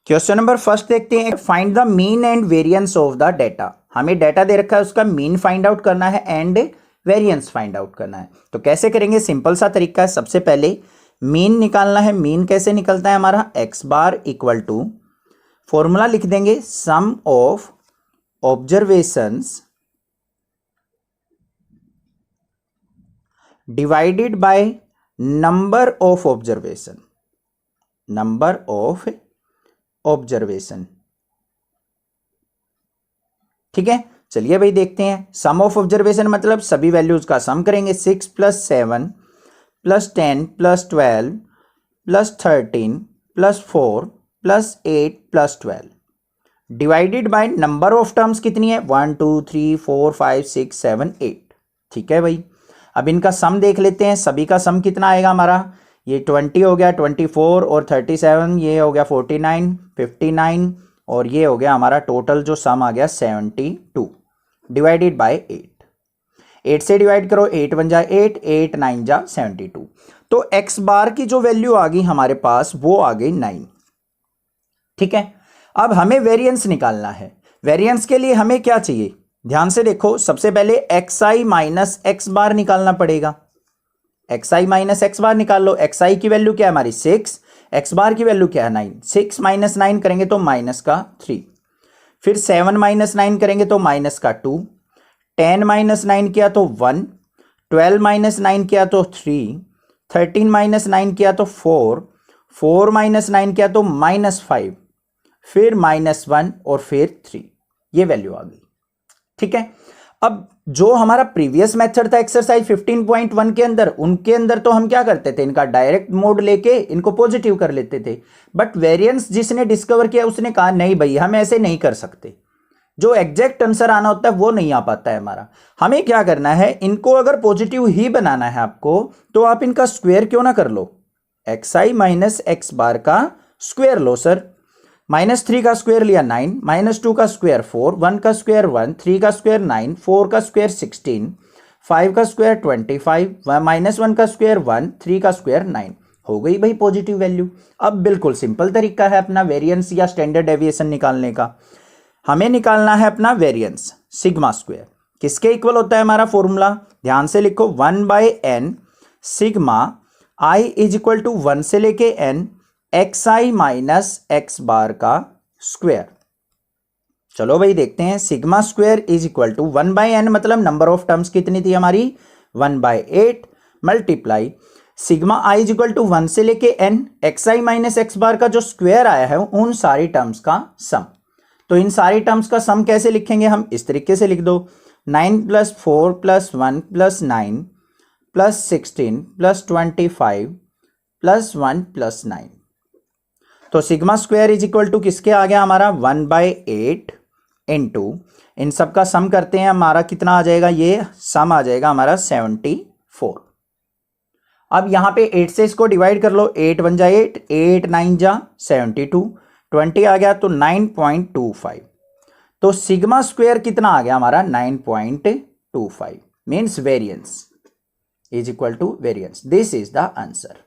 Question number first देखते हैं, find the mean and variance of the data. हमें data दे रखा है, उसका मीन फाइंड आउट करना है एंड वेरिएंस फाइंड आउट करना है। तो कैसे करेंगे, सिंपल सा तरीका है। सबसे पहले मीन निकालना है। मीन कैसे निकलता है हमारा, x bar equal to formula लिख देंगे sum of observations divided by number of observation. Number of observation, ठीक है। चलिए भाई देखते हैं। सम ऑफ ऑब्जर्वेशन मतलब सभी वैल्यूज का सम करेंगे। 6 + 7 + 10 + 12 + 13 + 4 + 8 + 12 divided by number of terms कितनी है, 1 2 3 4 5 6 7 8। ठीक है भाई, अब इनका सम देख लेते हैं। सभी का सम कितना आएगा हमारा, ये 20 हो गया, 24 और 37, ये हो गया 49 59 और ये हो गया हमारा टोटल जो सम आ गया 72 डिवाइडेड बाय 8। 8 से डिवाइड करो, 8 1 जा 8, 8 9 जा 72। तो एक्स बार की जो वैल्यू आ गई हमारे पास वो आ गई 9। ठीक है, अब हमें वेरिएंस निकालना है। वेरिएंस के लिए हमें क्या चाहिए, ध्यान से देखो। सबसे पहले एक्स आई माइनस एक्स बार निकालना पड़ेगा। एक्स आई माइनस एक्स बार निकाल लो। एक्स आई की वैल्यू क्या है हमारी 6, एक्स बार की वैल्यू क्या है 9। 6 - 9 करेंगे तो माइनस का 3, फिर 7 - 9 करेंगे तो माइनस का 2, 10 - 9 किया तो 1, 12 - 9 किया तो 3, 13 - 9 किया तो 4, 4 - 9 किया तो -5, फिर -1 और फिर 3। ये वैल्यू आ गई। ठीक है, अब जो हमारा प्रीवियस मेथड था एक्सरसाइज 15.1 के अंदर, उनके अंदर तो हम क्या करते थे, इनका डायरेक्ट मोड लेके इनको पॉजिटिव कर लेते थे। बट वेरिएंस जिसने डिस्कवर किया उसने कहा नहीं भाई हम ऐसे नहीं कर सकते, जो एग्जैक्ट आंसर आना होता है वो नहीं आ पाता है हमारा। हमें क्या करना है, इनको अगर पॉजिटिव ही बनाना है आपको तो आप इनका स्क्वायर क्यों ना कर लो। X i minus x bar का स्क्वायर लो सर। -3 का स्क्वायर लिया 9, -2 का स्क्वायर 4, 1 का स्क्वायर 1, 3 का स्क्वायर 9, 4 का स्क्वायर 16, 5 का स्क्वायर 25, -1 का स्क्वायर 1, 3 का स्क्वायर 9। हो गई भाई पॉजिटिव वैल्यू। अब बिल्कुल सिंपल तरीका है अपना वेरिएंस या स्टैंडर्ड डेविएशन निकालने का। हमें निकालना है अपना वेरिएंस सिग्मा स्क्वायर। किसके इक्वल होता है हमारा फॉर्मूला, ध्यान से लिखो, 1/n sigma i is equal to 1 से लेके n x i minus x bar का स्क्वायर। चलो भाई देखते हैं। Sigma square is equal to 1/n मतलब नंबर ऑफ टर्म्स कितनी थी हमारी 1/8 multiply sigma i is equal to 1 से लेके n x i minus x bar का जो स्क्वायर आया है उन सारी टर्म्स का सम। तो इन सारी टर्म्स का सम कैसे लिखेंगे हम, इस तरीके से लिख दो, 9 + 4 + 1 + 9 + 16 + 25 + 1 + 9। तो sigma square is equal to किसके आ गया हमारा 1/8 इंटू इन सब का सम करते हैं, हमारा कितना आ जाएगा, ये सम आ जाएगा हमारा 74। अब यहां पे 8 से इसको डिवाइड कर लो, 8 1 जा 8, 8 9 जा 72, 20 आ गया तो 9.25। तो सिग्मा स्क्वायर कितना आ गया हमारा 9.25 means variance is equal to variance. This is the answer.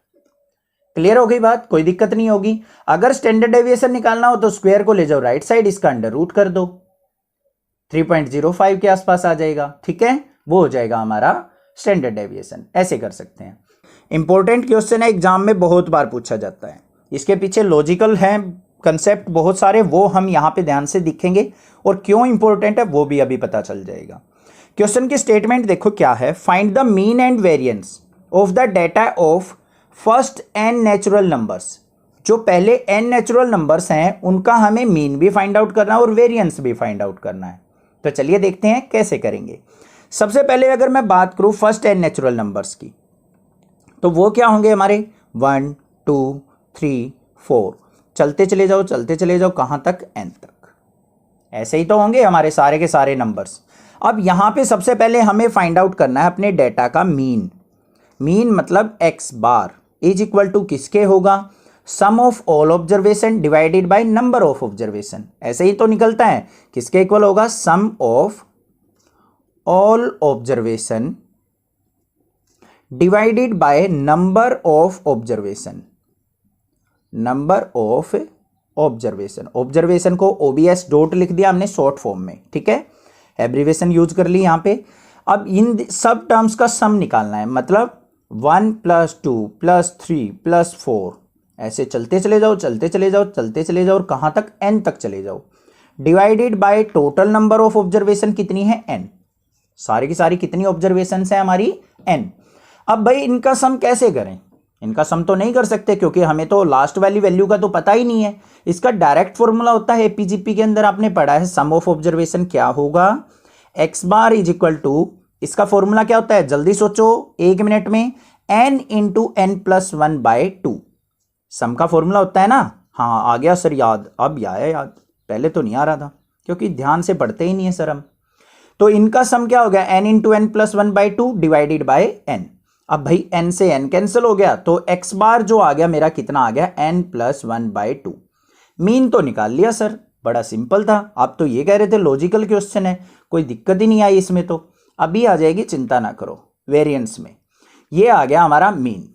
Clear हो गई बात, कोई दिक्कत नहीं होगी। अगर स्टैंडर्ड डेविएशन निकालना हो तो स्क्वायर को ले जाओ राइट साइड, इसका अंडर रूट कर दो, 3.05 के आसपास आ जाएगा। ठीक है, वो हो जाएगा हमारा स्टैंडर्ड डेविएशन। ऐसे कर सकते हैं। इंपॉर्टेंट क्वेश्चन है, एग्जाम में बहुत बार पूछा जाता है। इसके पीछे लॉजिकल है कंसेप्ट बहुत सारे, वो हम यहां पे ध्यान से दिखेंगे और क्यों इंपॉर्टेंट है वो भी अभी पता चल जाएगा। क्वेश्चन की स्टेटमेंट देखो क्या है, find the mean and variance of the data of first n natural numbers. जो पहले n नेचुरल नंबर्स हैं उनका हमें मीन भी फाइंड आउट करना है और वेरिएंस भी फाइंड आउट करना है। तो चलिए देखते हैं कैसे करेंगे। सबसे पहले अगर मैं बात करूं फर्स्ट n नेचुरल नंबर्स की, तो वो क्या होंगे हमारे 1 2 3 4, चलते चले जाओ कहां तक, n तक। ऐसे ही तो होंगे हमारे सारे के सारे नंबर्स। अब यहां पे सबसे पहले हमें फाइंड आउट करना है अपने डेटा का मीन। मीन मतलब x bar is equal to किसके होगा, sum of all observation divided by number of observation. ऐसे ही तो निकलता है, किसके इक्वल होगा, sum of all observation divided by number of observation. Number of observation, observation को OBS डॉट लिख दिया हमने शॉर्ट फॉर्म में, ठीक है, एब्रीवेशन यूज कर ली यहाँ पे। अब इन सब टर्म्स का सम निकालना है, मतलब 1 + 2 + 3 + 4 ऐसे चलते चले जाओ, चलते चले जाओ, चलते चले जाओ, और कहाँ तक, n तक चले जाओ, divided by total number of observation कितनी है, n। सारी की सारी कितनी ऑब्जर्वेशन है हमारी, n। अब भाई इनका सम कैसे करें, इनका सम तो नहीं कर सकते क्योंकि हमें तो लास्ट वाली वैल्यू का तो पता ही नहीं है। इसका डायरेक्ट फॉर्मूला होता है, एपीजीपी के अंदर आपने पढ़ा है, सम ऑफ ऑब्जर्वेशन क्या होगा, x bar is equal to, इसका फॉर्मूला क्या होता है, जल्दी सोचो 1 मिनट में, n इंटू n+1/2 सम का फॉर्मूला होता है ना। हाँ आ गया सर याद, अब आया याद, पहले तो नहीं आ रहा था क्योंकि ध्यान से पढ़ते ही नहीं है सर हम। तो इनका सम क्या हो गया, n into n+1/2 divided by n। अब भाई n से n कैंसिल हो गया, तो x बार जो आ गया मेरा कितना आ गया, n+1/2। मीन तो निकाल लिया सर, बड़ा सिंपल था। आप तो ये कह रहे थे लॉजिकल क्वेश्चन है, कोई दिक्कत ही नहीं आई इसमें, तो अभी आ जाएगी, चिंता ना करो। वेरिएंस में ये आ गया हमारा मीन।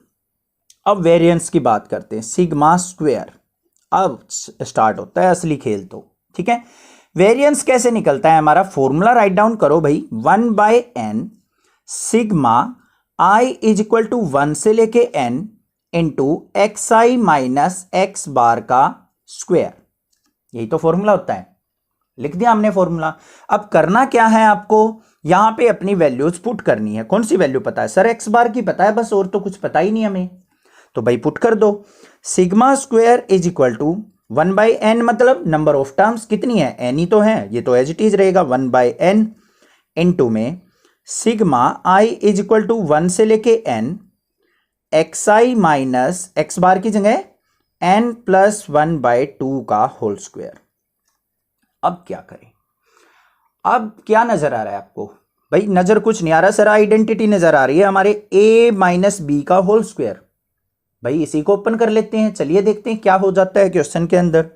अब वेरिएंस की बात करते हैं, सिग्मा स्क्वायर। अब स्टार्ट होता है असली खेल तो, ठीक है। वेरिएंस कैसे निकलता है हमारा, फॉर्मूला राइट डाउन करो भाई, 1/n sigma i is equal to 1 से लेके n into xi minus x bar का स्क्वायर, यही तो फॉर्मूला होता है। लिख दिया हमने फॉर्मूला। अब करना क्या है आपको, यहां पे अपनी वैल्यूज पुट करनी है। कौन सी वैल्यू पता है सर, x बार की पता है बस, और तो कुछ पता ही नहीं हमें, तो भाई पुट कर दो। Sigma square is equal to 1/n, मतलब नंबर ऑफ टर्म्स कितनी है, n ही तो है, ये तो एज इट इज रहेगा 1/n इंटू में sigma i is equal to 1 से लेके n xi minus x bar की जगह n+1/2 का होल स्क्वायर। अब क्या करें, अब क्या नजर आ रहा है आपको, भाई नजर कुछ नहीं आ रहा सर, आइडेंटिटी नजर आ रही है हमारे a माइनस बी का होल स्क्वायर। भाई इसी को ओपन कर लेते हैं, चलिए देखते हैं क्या हो जाता है क्वेश्चन के अंदर।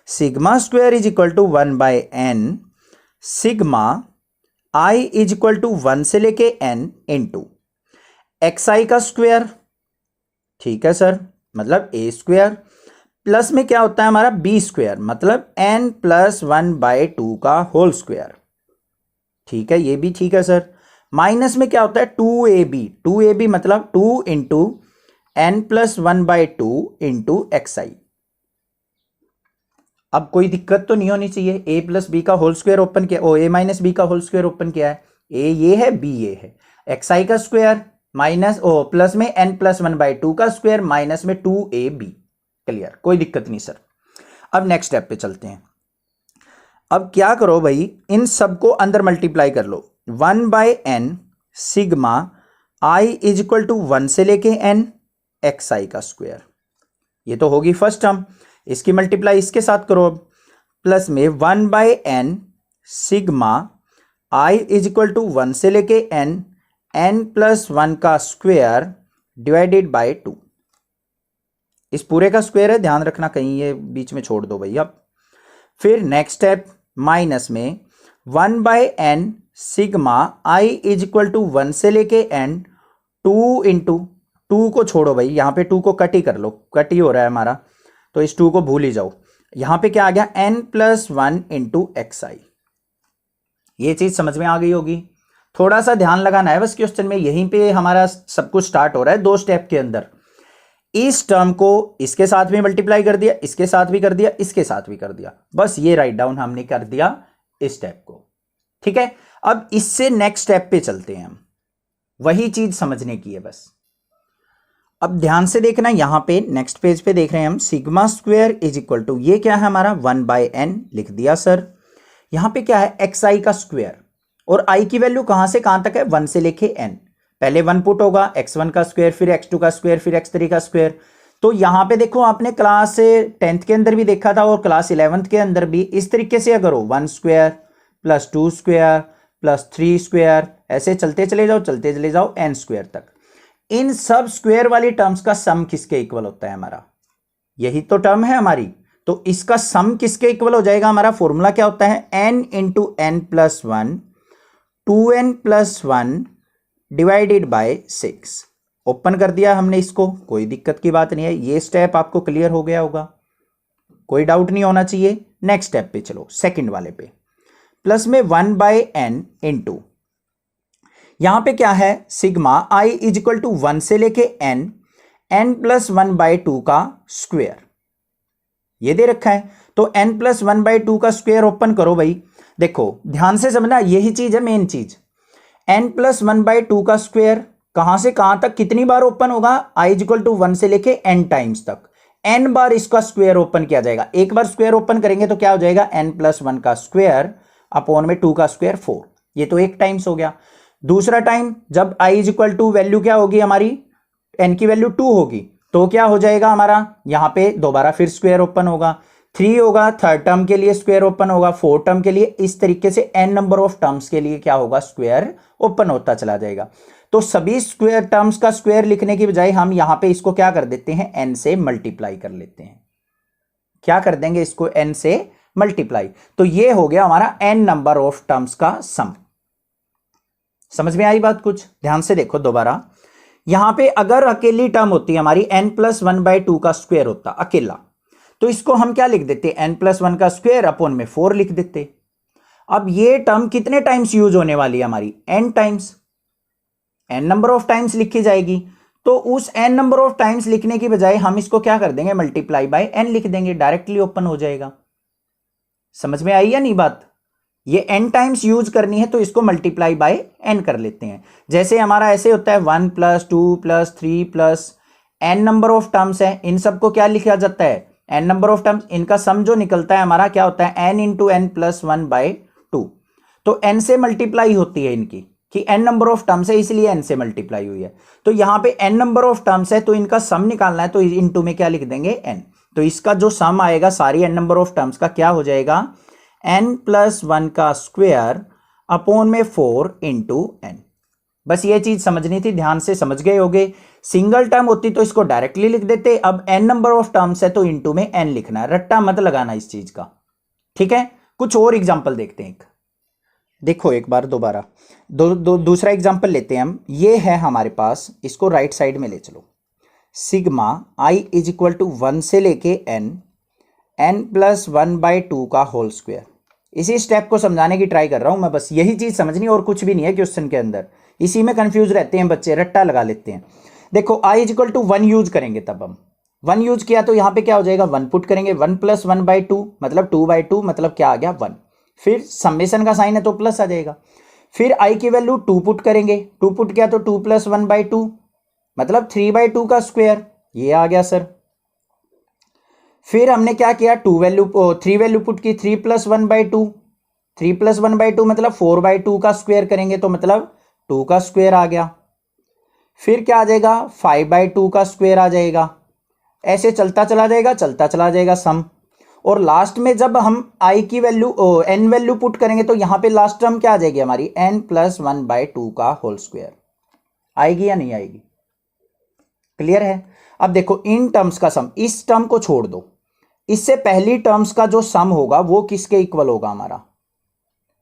Sigma square is equal to 1/n sigma i is equal to 1 से लेके n इंटू xi का स्क्वायर, ठीक है सर, मतलब a स्क्वायर, प्लस में क्या होता है हमारा b स्क्वायर, मतलब n+1/2 का होल स्क्वायर, ठीक है, ये भी ठीक है सर। माइनस में क्या होता है 2ab मतलब 2 इंटू n+1/2 इंटू xi। अब कोई दिक्कत तो नहीं होनी चाहिए, a प्लस बी का होल स्क्वायर ओपन किया, a माइनस बी का होल स्क्वायर ओपन किया है, a ये है b ये है, xi का स्क्वायर माइनस प्लस में n+1/2 का स्क्वायर माइनस में 2ab, क्लियर, कोई दिक्कत नहीं सर। अब नेक्स्ट स्टेप पे चलते हैं। अब क्या करो भाई, इन सबको अंदर मल्टीप्लाई कर लो, 1/n sigma i is equal to 1 से लेके n xi का स्क्वायर, ये तो होगी फर्स्ट टर्म, इसकी मल्टीप्लाई इसके साथ करो। अब प्लस में 1/n sigma i is equal to 1 से लेके n+1 का स्क्वायर डिवाइडेड बाय 2, इस पूरे का स्क्वायर है, ध्यान रखना कहीं ये बीच में छोड़ दो भैया। फिर नेक्स्ट स्टेप, माइनस में 1/n sigma i is equal to 1 से लेके n 2 इंटू 2 को छोड़ो भाई, यहां पे 2 को कट ही कर लो, कट ही हो रहा है हमारा, तो इस 2 को भूल ही जाओ। यहां पे क्या आ गया n+1 इंटू xi, ये चीज समझ में आ गई होगी। थोड़ा सा ध्यान लगाना है बस क्वेश्चन में, यहीं पे हमारा सब कुछ स्टार्ट हो रहा है 2 स्टेप के अंदर। इस टर्म को इसके साथ भी मल्टीप्लाई कर दिया, इसके साथ भी कर दिया, इसके साथ भी कर दिया, बस ये राइट डाउन हमने कर दिया इस स्टेप को, ठीक है। अब इससे नेक्स्ट स्टेप पे चलते हैं हम, वही चीज समझने की है बस। अब ध्यान से देखना, यहां पे नेक्स्ट पेज पे देख रहे हैं हम, sigma square is equal to, ये क्या है हमारा 1/n लिख दिया सर। यहां पे क्या है xi का स्क्वायर, और i की वैल्यू कहां से कहां तक है 1 से लेके n, पहले 1 पुट होगा, x1 का स्क्वायर, फिर x2 का स्क्वायर, फिर x3 का स्क्वायर। तो यहां पे देखो आपने क्लास 10th के अंदर भी देखा था और क्लास 11th के अंदर भी, इस तरीके से अगर हो 1 square plus 2 square plus 3 square, ऐसे चलते चले जाओ, चलते चले जाओ n स्क्वायर तक। इन सब स्क्वायर वाली टर्म्स का सम किसके इक्वल होता है हमारा, यही तो टर्म है हमारी, तो इसका सम किसके इक्वल हो जाएगा, हमारा फॉर्मूला क्या होता है n into n+1 2n+1 divided by 6। Open कर दिया हमने इसको, कोई दिक्कत की बात नहीं है, ये स्टेप आपको क्लियर हो गया होगा, कोई डाउट नहीं होना चाहिए। नेक्स्ट स्टेप पे चलो, सेकंड वाले पे, प्लस में 1/n इंटू, यहां पे क्या है, sigma i is equal to 1 से लेके n प्लस 1/2 का स्क्वायर, ये दे रखा है। तो n प्लस 1/2 का स्क्वायर ओपन करो भाई, देखो ध्यान से समझना, यही चीज है मेन चीज। n प्लस 1/2 का स्क्वायर कहां से कहां तक कितनी बार ओपन होगा, i इज इक्वल टू 1 से लेके n टाइम्स तक, n बार इसका स्क्वायर ओपन किया जाएगा। एक बार स्क्वायर ओपन करेंगे तो क्या हो जाएगा, n प्लस 1 का स्क्वायर अपॉन में 2 का स्क्वायर 4, ये तो एक टाइम्स हो गया। दूसरा टाइम जब i is equal to value क्या होगी हमारी, n की वैल्यू 2 होगी, तो क्या हो जाएगा हमारा, यहां पे दोबारा फिर स्क्वायर ओपन होगा, 3 होगा, थर्ड टर्म के लिए स्क्वायर ओपन होगा, फोर्थ टर्म के लिए, इस तरीके से n नंबर ऑफ टर्म्स के लिए क्या होगा, स्क्वायर ओपन होता चला जाएगा। तो सभी स्क्वायर टर्म्स का स्क्वायर लिखने की बजाय हम यहां पे इसको क्या कर देते हैं, n से मल्टीप्लाई कर लेते हैं। क्या कर देंगे इसको, n से मल्टीप्लाई, तो ये हो गया हमारा n नंबर ऑफ टर्म्स का सम। समझ में आई बात कुछ, ध्यान से देखो दोबारा, यहां पे अगर अकेली टर्म होती है हमारी n प्लस 1/2 का स्क्वायर होता अकेला, तो इसको हम क्या लिख देते, n प्लस 1 का स्क्वायर अपॉन में 4 लिख देते। अब ये टर्म कितने टाइम्स यूज होने वाली है हमारी, n times, n number of times लिखी जाएगी। तो उस n नंबर ऑफ टाइम्स लिखने की बजाय हम इसको क्या कर देंगे, मल्टीप्लाई बाय n लिख देंगे, डायरेक्टली ओपन हो जाएगा। समझ में आई या नहीं बात, ये n टाइम्स यूज करनी है तो इसको मल्टीप्लाई बाय n कर लेते हैं। जैसे हमारा ऐसे होता है 1 plus 2 plus 3 plus n number of terms है, इन सबको क्या लिखा जाता है, n नंबर ऑफ टर्म्स, इनका सम जो निकलता है हमारा क्या होता है, n इंटू n प्लस 1/2। तो n से मल्टीप्लाई होती है इनकी, कि n नंबर ऑफ टर्म्स है इसलिए n से मल्टीप्लाई हुई है। तो यहां पे n नंबर ऑफ टर्म्स है तो इनका सम निकालना है, तो इनटू में क्या लिख देंगे, n। तो इसका जो सम आएगा सारी n नंबर ऑफ टर्म्स का क्या हो जाएगा, n प्लस 1 का स्क्वायर अपॉन में 4 इंटू n। बस ये चीज समझनी थी, ध्यान से समझ गए होगे। सिंगल टर्म होती तो इसको डायरेक्टली लिख देते, अब n नंबर ऑफ टर्म्स है तो इंटू में n लिखना है, रट्टा मत लगाना इस चीज का, ठीक है। कुछ और एग्जांपल देखते हैं, देखो एक बार दोबारा दूसरा एग्जांपल लेते हैं हम। ये है हमारे पास, इसको राइट साइड में ले चलो, sigma i is equal to 1 से लेके n प्लस 1/2 का होल स्क्वायर। इसी स्टेप को समझाने की ट्राई कर रहा हूं मैं, बस यही चीज समझनी और कुछ भी नहीं है क्वेश्चन के अंदर, इसी में कंफ्यूज रहते हैं बच्चे, रट्टा लगा लेते हैं। देखो i is equal to 1 use करेंगे, तब हम 1 यूज किया तो यहां पे क्या हो जाएगा, 1 पुट करेंगे, 1 प्लस 1/2 मतलब 2/2 मतलब क्या आ गया 1, फिर समेशन का साइन है तो प्लस आ जाएगा। फिर i की वैल्यू 2 पुट करेंगे, 2 पुट किया तो 2 प्लस 1/2 मतलब 3/2 का स्क्वायर, ये आ गया सर। फिर हमने क्या किया, 3 वैल्यू पुट की, 3 प्लस 1/2, 3 प्लस 1/2 मतलब 4/2 का स्क्वायर करेंगे तो मतलब 2 का स्क्वायर आ गया। फिर क्या आ जाएगा, 5/2 का स्क्वायर आ जाएगा, ऐसे चलता चला जाएगा सम। और लास्ट में जब हम i की वैल्यू n वैल्यू पुट करेंगे तो यहां पे लास्ट टर्म क्या आ जाएगी हमारी, n प्लस 1/2 का होल स्क्वायर। आएगी या नहीं आएगी, क्लियर है। अब देखो इन टर्म्स का सम, इस टर्म को छोड़ दो, इससे पहली टर्म्स का जो सम होगा वो किसके इक्वल होगा हमारा,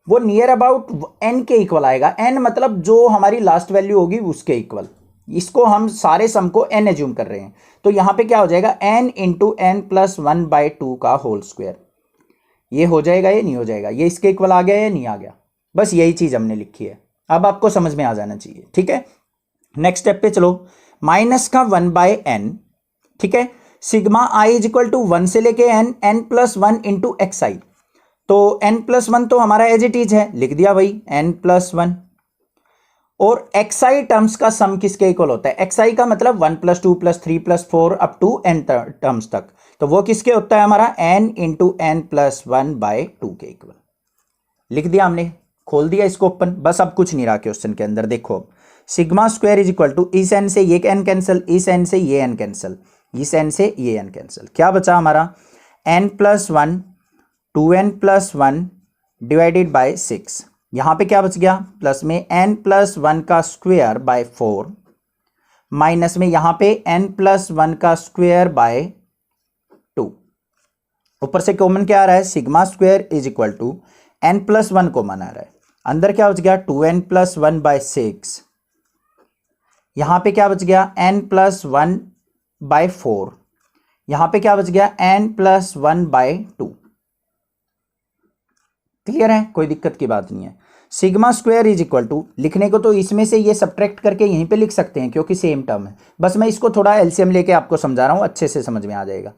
वो नियर अबाउट n के इक्वल आएगा। n मतलब जो हमारी लास्ट वैल्यू होगी उसके इक्वल, इसको हम सारे सम को n एज्यूम कर रहे हैं, तो यहां पे क्या हो जाएगा, n इंटू n प्लस 1/2 का होल स्क्वायर। ये हो जाएगा, ये नहीं हो जाएगा, ये इसके इक्वल आ गया या नहीं आ गया, बस यही चीज हमने लिखी है, अब आपको समझ में आ जाना चाहिए, ठीक है। नेक्स्ट स्टेप पे चलो, माइनस का 1/n, ठीक है। Sigma i is equal to 1 से लेके n प्लस 1 इंटू xi, तो n प्लस 1 तो हमारा एज इट इज है, लिख दिया भाई n प्लस 1। और xi टर्म्स का सम किसके इक्वल होता है, xi का मतलब 1 plus 2 plus 3 plus 4 up to n terms तक, तो वो किसके होता है हमारा, n इंटू n प्लस 1/2 के इक्वल। लिख दिया हमने, खोल दिया इसको ओपन, बस अब कुछ नहीं रहा क्वेश्चन के अंदर। देखो अब sigma square is equal to, इस n से ये n कैंसिल, इस n से ये n कैंसिल, इस n से ये n कैंसिल, क्या बचा हमारा n plus 1, 2n plus 1 divided by 6। यहां पे क्या बच गया, प्लस में n प्लस 1 का स्क्वायर बाय 4, माइनस में यहां पे n प्लस 1 का स्क्वायर बाय 2। ऊपर से कॉमन क्या आ रहा है, sigma square is equal to n plus 1 common आ रहा है, अंदर क्या बच गया 2n प्लस 1 बाय 6, यहां पे क्या बच गया n प्लस 1 बाय 4, यहां पे क्या बच गया n+1/2। क्लियर है, कोई दिक्कत की बात नहीं है। Sigma square is equal to, लिखने को तो इसमें से ये सब्ट्रैक्ट करके यहीं पे लिख सकते हैं क्योंकि सेम टर्म है, बस मैं इसको थोड़ा एलसीएम लेके आपको समझा रहा हूं, अच्छे से समझ में आ जाएगा।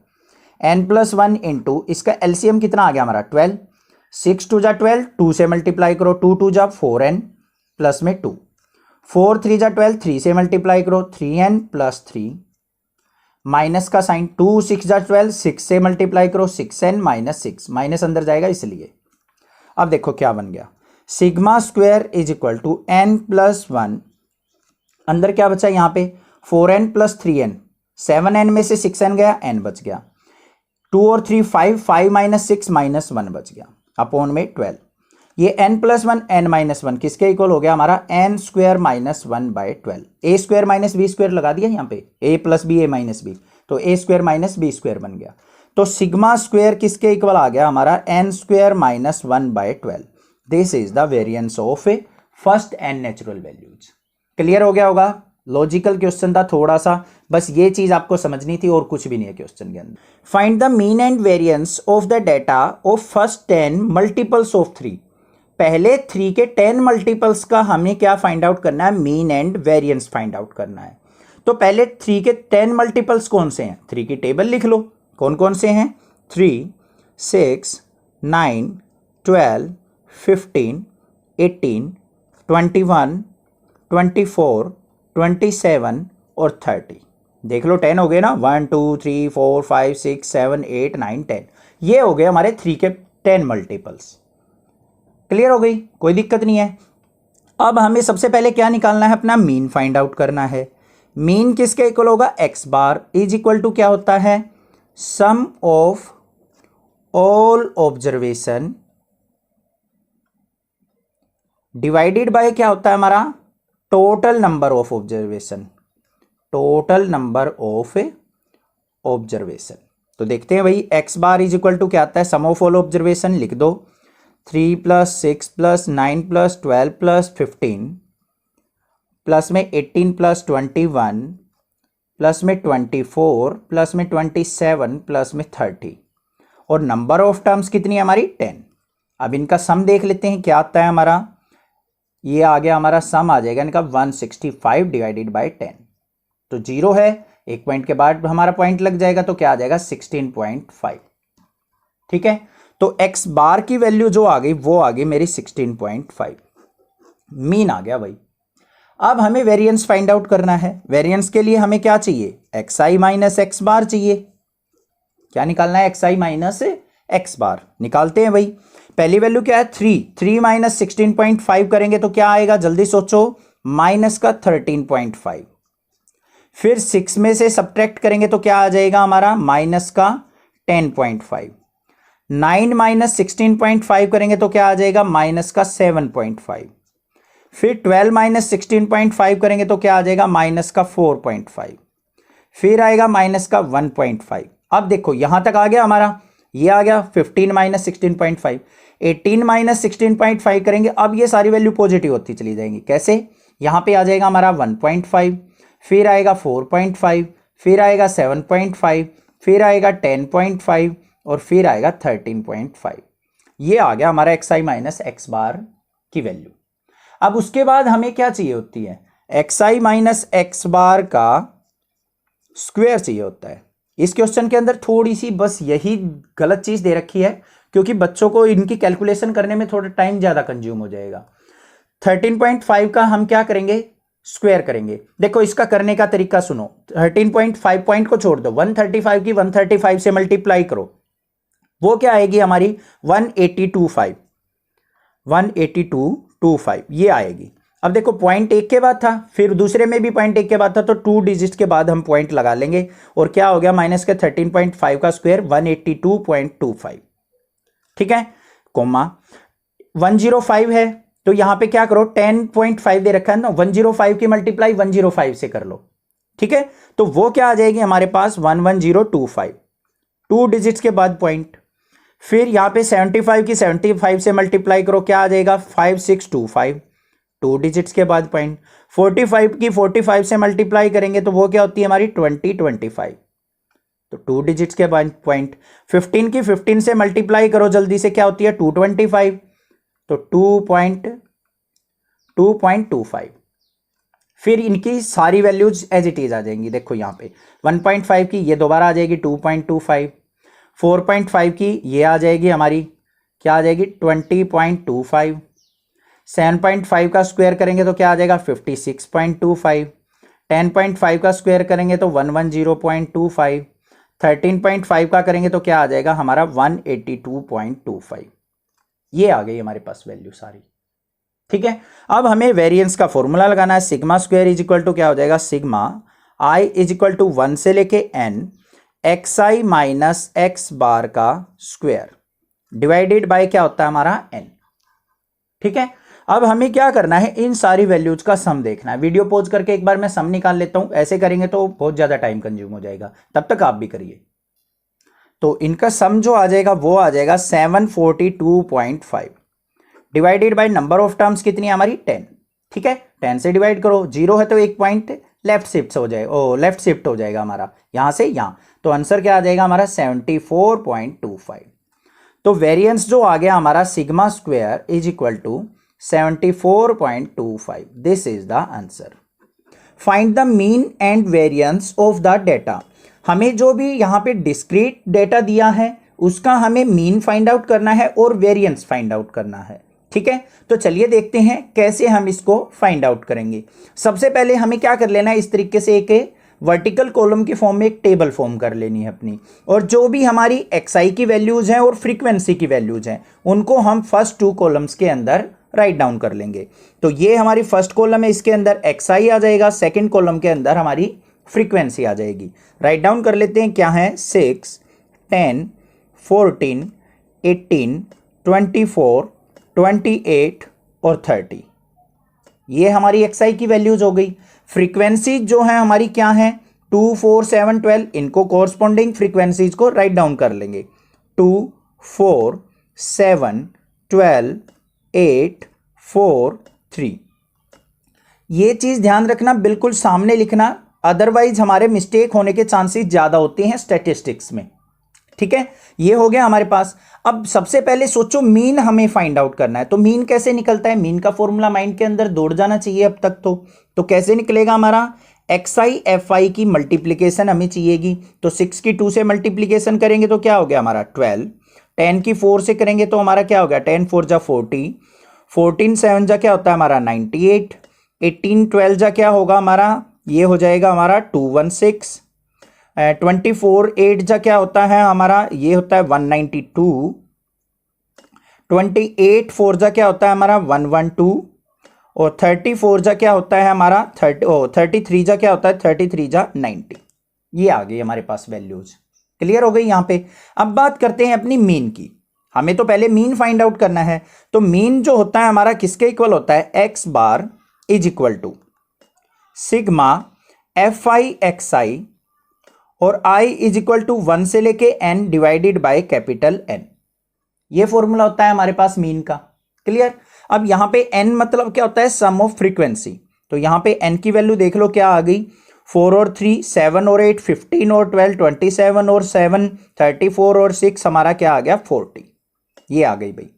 n+1 इंटू इसका एलसीएम कितना आ गया हमारा 12, 6 2 जा 12, 2 से मल्टीप्लाई करो, 2 2 जा 4n प्लस में 2, 4 3 जा 12, 3 से मल्टीप्लाई करो 3n प्लस 3, माइनस का साइन 2 6 जा 12, 6 से मल्टीप्लाई करो 6n माइनस 6, माइनस अंदर जाएगा इसलिए। अब देखो क्या बन गया, sigma square is equal to n+1, अंदर क्या बचा यहां पे 4n प्लस 3n, 7n में से 6n गया, n बच गया, 2 और 3 5, 5 माइनस 6 माइनस 1 बच गया, अपॉन में 12। ये n+1 n-1 किसके इक्वल हो गया हमारा n square minus 1/12। a square minus B square लगा दिया यहाँ पे, a plus B a minus B, तो a square minus B square बन गया। तो सिग्मा स्क्वायर किसके इक्वल आ गया हमारा n square minus 1/12। This is the variance of first n natural values. Clear हो गया होगा, लॉजिकल क्वेश्चन था थोड़ा सा, बस ये चीज आपको समझनी थी और कुछ भी नहीं है क्वेश्चन के अंदर। Find the mean and variance of the data of first 10 multiples of 3। पहले 3 के 10 मल्टीपल्स का हमें क्या फाइंड आउट करना है, mean and variance find out करना है। तो पहले 3 के 10 मल्टीपल्स कौन से हैं, 3 की टेबल लिख लो, कौन कौन से हैं, 3 6 9 12 15 18 21 24 27 और 30। देख लो 10 हो गए ना, 1 2 3 4 5 6 7 8 9 10, ये हो गए हमारे 3 के 10 मल्टीपल्स। क्लियर हो गई, कोई दिक्कत नहीं है। अब हमें सबसे पहले क्या निकालना है, अपना मीन फाइंड आउट करना है। मीन किसके इक्वल होगा, x bar is equal to क्या होता है, sum of all observation divided by क्या होता है हमारा, total number of observation, total number of observation. तो देखते हैं भाई, x bar is equal to क्या आता है, सम ऑफ ऑल ऑब्जर्वेशन लिख दो, 3 + 6 + 9 + 12 + 15 प्लस में 18 + 21 प्लस में 24 प्लस में 27 प्लस में 30, और नंबर ऑफ टर्म्स कितनी है हमारी 10। अब इनका सम देख लेते हैं क्या आता है हमारा, ये आ गया हमारा सम आ जाएगा इनका 165 डिवाइडेड बाय 10, तो 0 है, एक पॉइंट के बाद हमारा पॉइंट लग जाएगा तो क्या आ जाएगा 16.5। ठीक है, तो x बार की वैल्यू जो आ गई वो आ गई मेरी 16.5, मीन आ गया भाई। अब हमें वेरिएंस फाइंड आउट करना है। वेरिएंस के लिए हमें क्या चाहिए, xi माइनस x बार चाहिए। क्या निकालना है, xi माइनस x बार निकालते हैं भाई। पहली वैल्यू क्या है 3, 3 माइनस 16.5 करेंगे तो क्या आएगा, जल्दी सोचो, माइनस का 13.5। फिर 6 में से सब्ट्रैक्ट करेंगे तो क्या आ जाएगा हमारा, माइनस का 10.5। 9 माइनस 16.5 करेंगे तो क्या आ जाएगा, माइनस का 7.5। फिर 12 माइनस 16.5 करेंगे तो क्या आ जाएगा, माइनस का 4.5। फिर आएगा माइनस का 1.5। अब देखो यहां तक आ गया हमारा, ये आ गया 15 माइनस 16.5। 18 माइनस 16.5 करेंगे, अब ये सारी वैल्यू पॉजिटिव होती चली जाएंगी। कैसे, यहां पे आ जाएगा हमारा 1.5, फिर आएगा 4.5, फिर आएगा 7.5, फिर आएगा 10.5 और फिर आएगा 13.5। ये आ गया हमारा xi माइनस x बार की वैल्यू। अब उसके बाद हमें क्या चाहिए होती है, xi माइनस x बार का स्क्वायर चाहिए होता है। इस क्वेश्चन के अंदर थोड़ी सी बस यही गलत चीज दे रखी है, क्योंकि बच्चों को इनकी कैलकुलेशन करने में थोड़ा टाइम ज्यादा कंज्यूम हो जाएगा। 13.5 का हम क्या करेंगे, स्क्वायर करेंगे। देखो इसका करने का तरीका सुनो, 13.5 पॉइंट को छोड़ दो, 135 की 135 से मल्टीप्लाई करो, वो क्या आएगी हमारी 1825, 1825 ये आएगी। अब देखो पॉइंट एक के बाद था, फिर दूसरे में भी पॉइंट एक के बाद था, तो 2 डिजिट के बाद हम पॉइंट लगा लेंगे, और क्या हो गया माइनस का 13.5 का स्क्वायर 182.25। ठीक है, कोमा 105 है, तो यहां पे क्या करो 10.5 दे रखा है ना, 105 की मल्टीप्लाई 105 से कर लो। ठीक है, तो वो क्या आ जाएगी हमारे पास 11025, 2 डिजिट्स के बाद पॉइंट। फिर यहां पे 75 की 75 से मल्टीप्लाई करो, क्या आ जाएगा 5625, 2 डिजिट्स के बाद पॉइंट। 45 की 45 से मल्टीप्लाई करेंगे तो वो क्या होती है हमारी 2025, तो 2 डिजिट्स के पॉइंट 15 की 15 से मल्टीप्लाई करो जल्दी से, क्या होती है 225, तो 2.25। फिर इनकी सारी वैल्यूज एज इट इज आ जाएंगी। देखो यहाँ पे 1.5 की ये दोबारा आ जाएगी 2.25, 4.5 की ये आ जाएगी हमारी, क्या आ जाएगी 20.25, 7.5 का स्क्वायर करेंगे तो क्या आ जाएगा 56.25, 10.5 का स्क्वायर करेंगे तो 110.25, 13.5 का करेंगे तो क्या आ जाएगा हमारा 182.25। ये आ गई हमारे पास वैल्यू सारी। ठीक है, अब हमें वेरिएंस का फॉर्मूला लगाना है। Sigma square is equal to क्या हो जाएगा, sigma i is equal to 1 से लेके n x i minus x bar का स्क्वायर डिवाइडेड बाय क्या होता है हमारा एन। ठीक है, अब हमें क्या करना है, इन सारी वैल्यूज का सम देखना है। वीडियो पॉज करके एक बार मैं सम निकाल लेता हूं, ऐसे करेंगे तो बहुत ज्यादा टाइम कंज्यूम हो जाएगा, तब तक आप भी करिए। तो इनका सम जो आ जाएगा वो आ जाएगा 742.5 divided by number of terms कितनी है हमारी 10। ठीक है, 10 से डिवाइड करो, 0 है तो एक पॉइंट लेफ्ट शिफ्ट हो जाएगा, लेफ्ट शिफ्ट हो जाएगा हमारा यहां से यहां, तो आंसर क्या आ जाएगा हमारा 74.25। तो वेरिएंस जो आ गया हमारा sigma square is equal to 74.25। This is the answer. Find the mean and variance of the data. हमें जो भी यहां पे डिस्क्रीट डेटा दिया है उसका हमें मीन फाइंड आउट करना है और वेरिएंस फाइंड आउट करना है। ठीक है, तो चलिए देखते हैं कैसे हम इसको फाइंड आउट करेंगे। सबसे पहले हमें क्या कर लेना है, इस तरीके से एक वर्टिकल कॉलम की फॉर्म में एक टेबल फॉर्म कर लेनी है अपनी, और जो भी हमारी एक्सआई की वैल्यूज हैं और फ्रीक्वेंसी की वैल्यूज हैं उनको हम फर्स्ट 2 कॉलम्स के अंदर राइट डाउन कर लेंगे। तो ये हमारी फर्स्ट कॉलम है, इसके अंदर एक्सआई आ जाएगा, सेकंड कॉलम के अंदर हमारी फ्रीक्वेंसी आ जाएगी। राइट डाउन कर लेते हैं, क्या है 6, 10, 14, 18, 24, 28 और 30। ये हमारी एक्सआई की वैल्यूज हो गई। फ्रीक्वेंसी जो है हमारी क्या है 2, 4, 7, 12, इनको कोरस्पॉन्डिंग फ्रीक्वेंसीज को राइट डाउन कर लेंगे। 2, 4, 7, 12, 8, 4, 3। ये चीज ध्यान रखना, बिल्कुल सामने लिखना, अदरवाइज हमारे मिस्टेक होने के चांसेस ज्यादा होते हैं स्टैटिस्टिक्स में। ठीक है, ये हो गया हमारे पास। अब सबसे पहले सोचो मीन हमें फाइंड आउट करना है, तो मीन कैसे निकलता है, मीन का फॉर्मूला माइंड के अंदर दौड़ जाना चाहिए अब तक। तो कैसे निकलेगा हमारा, एक्सआई एफ आई की मल्टीप्लीकेशन हमें चाहिएगी, तो 6 की 2 से मल्टीप्लीकेशन करेंगे तो क्या हो गया हमारा 12, 10 की 4 से करेंगे तो हमारा क्या हो गया 10 4 जा 40, 14 7 जा क्या होता है हमारा 98, 18 12 जा क्या होगा हमारा, ये हो जाएगा हमारा 216, 24 8 जा क्या होता है हमारा, ये होता है 192, 28 4 जा क्या होता है हमारा 112, और 34 जा क्या होता है हमारा 33 जा क्या होता है 33 जा 90। ये आ गई हमारे पास वैल्यूज, क्लियर हो गई यहाँ पे। अब बात करते हैं अपनी मीन की। हमें तो पहले मीन फाइंड आउट करना है, तो मीन जो होता है हमारा किसके इक्वल होता है, x bar is equal to sigma f i x i और आई इज इक्वल टू 1 से लेके n divided by capital n. ये फॉर्मूला होता है हमारे पास मीन का, क्लियर। अब यहां पे एन मतलब क्या होता है, सम ऑफ फ्रीक्वेंसी। तो यहां पे एन की वैल्यू देख लो क्या आ गई, 4 और 3 7 और 8 15 और 12 27 और 7 34 और 6 हमारा क्या आ गया 40। ये आ गई भाई।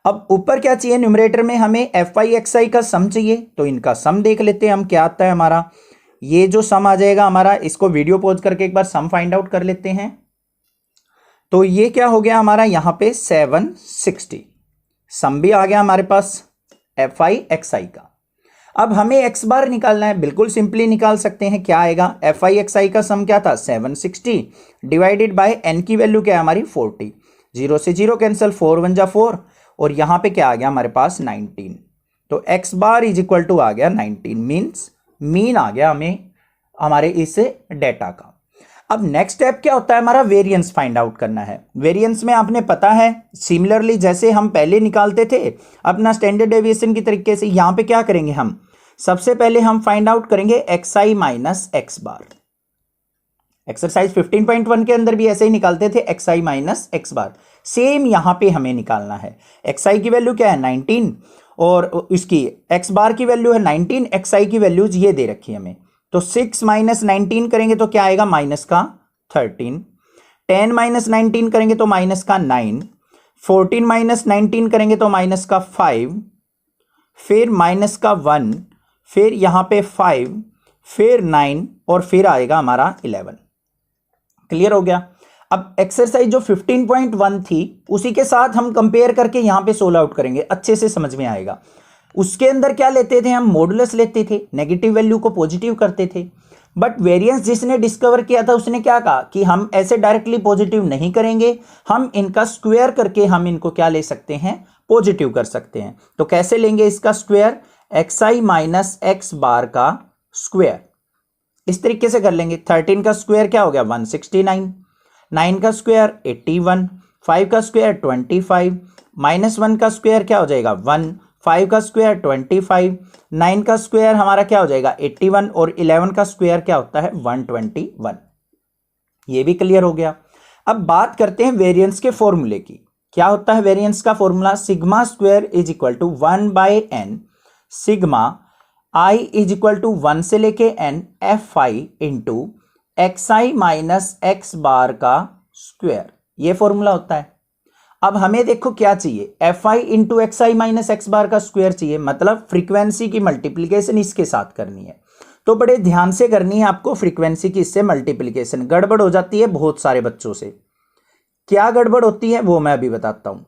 अब ऊपर क्या चाहिए, न्यूमरेटर में हमें एफ आई एक्स आई का सम चाहिए, तो इनका सम देख लेते हैं हम क्या आता है हमारा। ये जो सम आ जाएगा हमारा, इसको वीडियो पॉज करके एक बार सम फाइंड आउट कर लेते हैं। तो ये क्या हो गया हमारा यहां पे 760, सम भी आ गया हमारे पास एफ आई एक्स आई का। अब हमें एक्स बार निकालना है, बिल्कुल सिंपली निकाल सकते हैं। क्या आएगा, एफ आई एक्स आई का सम क्या था 760 डिवाइडेड बाय एन की वैल्यू क्या है हमारी 40, 0 से 0 कैंसिल, 4 1 जा 4, और यहां पे क्या आ गया हमारे पास 19। तो x bar is equal to आ गया 19, मीन्स मीन आ गया हमें हमारे इस डेटा का। अब नेक्स्ट स्टेप क्या होता है हमारा, वेरिएंस फाइंड आउट करना है। वेरिएंस में आपने पता है सिमिलरली जैसे हम पहले निकालते थे अपना स्टैंडर्ड डेविएशन की तरीके से, यहां पे क्या करेंगे हम, सबसे पहले हम फाइंड आउट करेंगे x i minus x bar. Exercise 15.1 के अंदर भी ऐसे ही निकालते थे, x i minus x bar. Same यहां पे हमें निकालना है। एक्स आई की वैल्यू क्या है 19 और इसकी एक्स बार की वैल्यू है 19, एक्स आई की वैल्यूज ये दे रखी है हमें। तो 6 माइनस 19 करेंगे तो क्या आएगा माइनस का 13, 10 माइनस 19 करेंगे तो माइनस का 9, 14 माइनस 19 करेंगे तो माइनस का 5, फिर माइनस का 1, फिर यहां पे 5, फिर 9 और फिर आएगा हमारा 11। क्लियर हो गया। अब एक्सरसाइज जो 15.1 थी उसी के साथ हम कंपेयर करके यहां पे सोल्व आउट करेंगे, अच्छे से समझ में आएगा। उसके अंदर क्या लेते थे हम, मॉडुलस लेते थे, नेगेटिव वैल्यू को पॉजिटिव करते थे। बट वेरिएंस जिसने डिस्कवर किया था उसने क्या कहा कि हम ऐसे डायरेक्टली पॉजिटिव नहीं करेंगे, हम इनका स्क्वायर करके हम इनको क्या ले सकते हैं, पॉजिटिव कर सकते हैं। तो कैसे लेंगे इसका square, xi minus x bar का स्क्वायर, इस तरीके से कर लेंगे। 13 का स्क्वायर क्या हो गया 169, 9 का स्क्वायर 81, 5 का स्क्वायर 25, माइनस 1 का स्क्वायर क्या हो जाएगा 1, 5 का स्क्वायर 25, 9 का स्क्वायर हमारा क्या हो जाएगा 81 और 11 का स्क्वायर क्या होता है 121। ये भी क्लियर हो गया। अब बात करते हैं वेरिएंस के फॉर्मूले की। क्या होता है वेरिएंस का formula, sigma square is equal to 1/n sigma i is equal to 1 से लेके n fi into xi minus x bar का स्क्वायर, ये फॉर्मूला होता है। अब हमें देखो क्या चाहिए, fi into x minus x bar का स्क्वायर चाहिए, मतलब फ्रीक्वेंसी की मल्टीप्लीकेशन इसके साथ करनी है। तो बड़े ध्यान से करनी है आपको फ्रीक्वेंसी की इससे मल्टीप्लीकेशन। गड़बड़ हो जाती है बहुत सारे बच्चों से। क्या गड़बड़ होती है वो मैं अभी बताता हूं।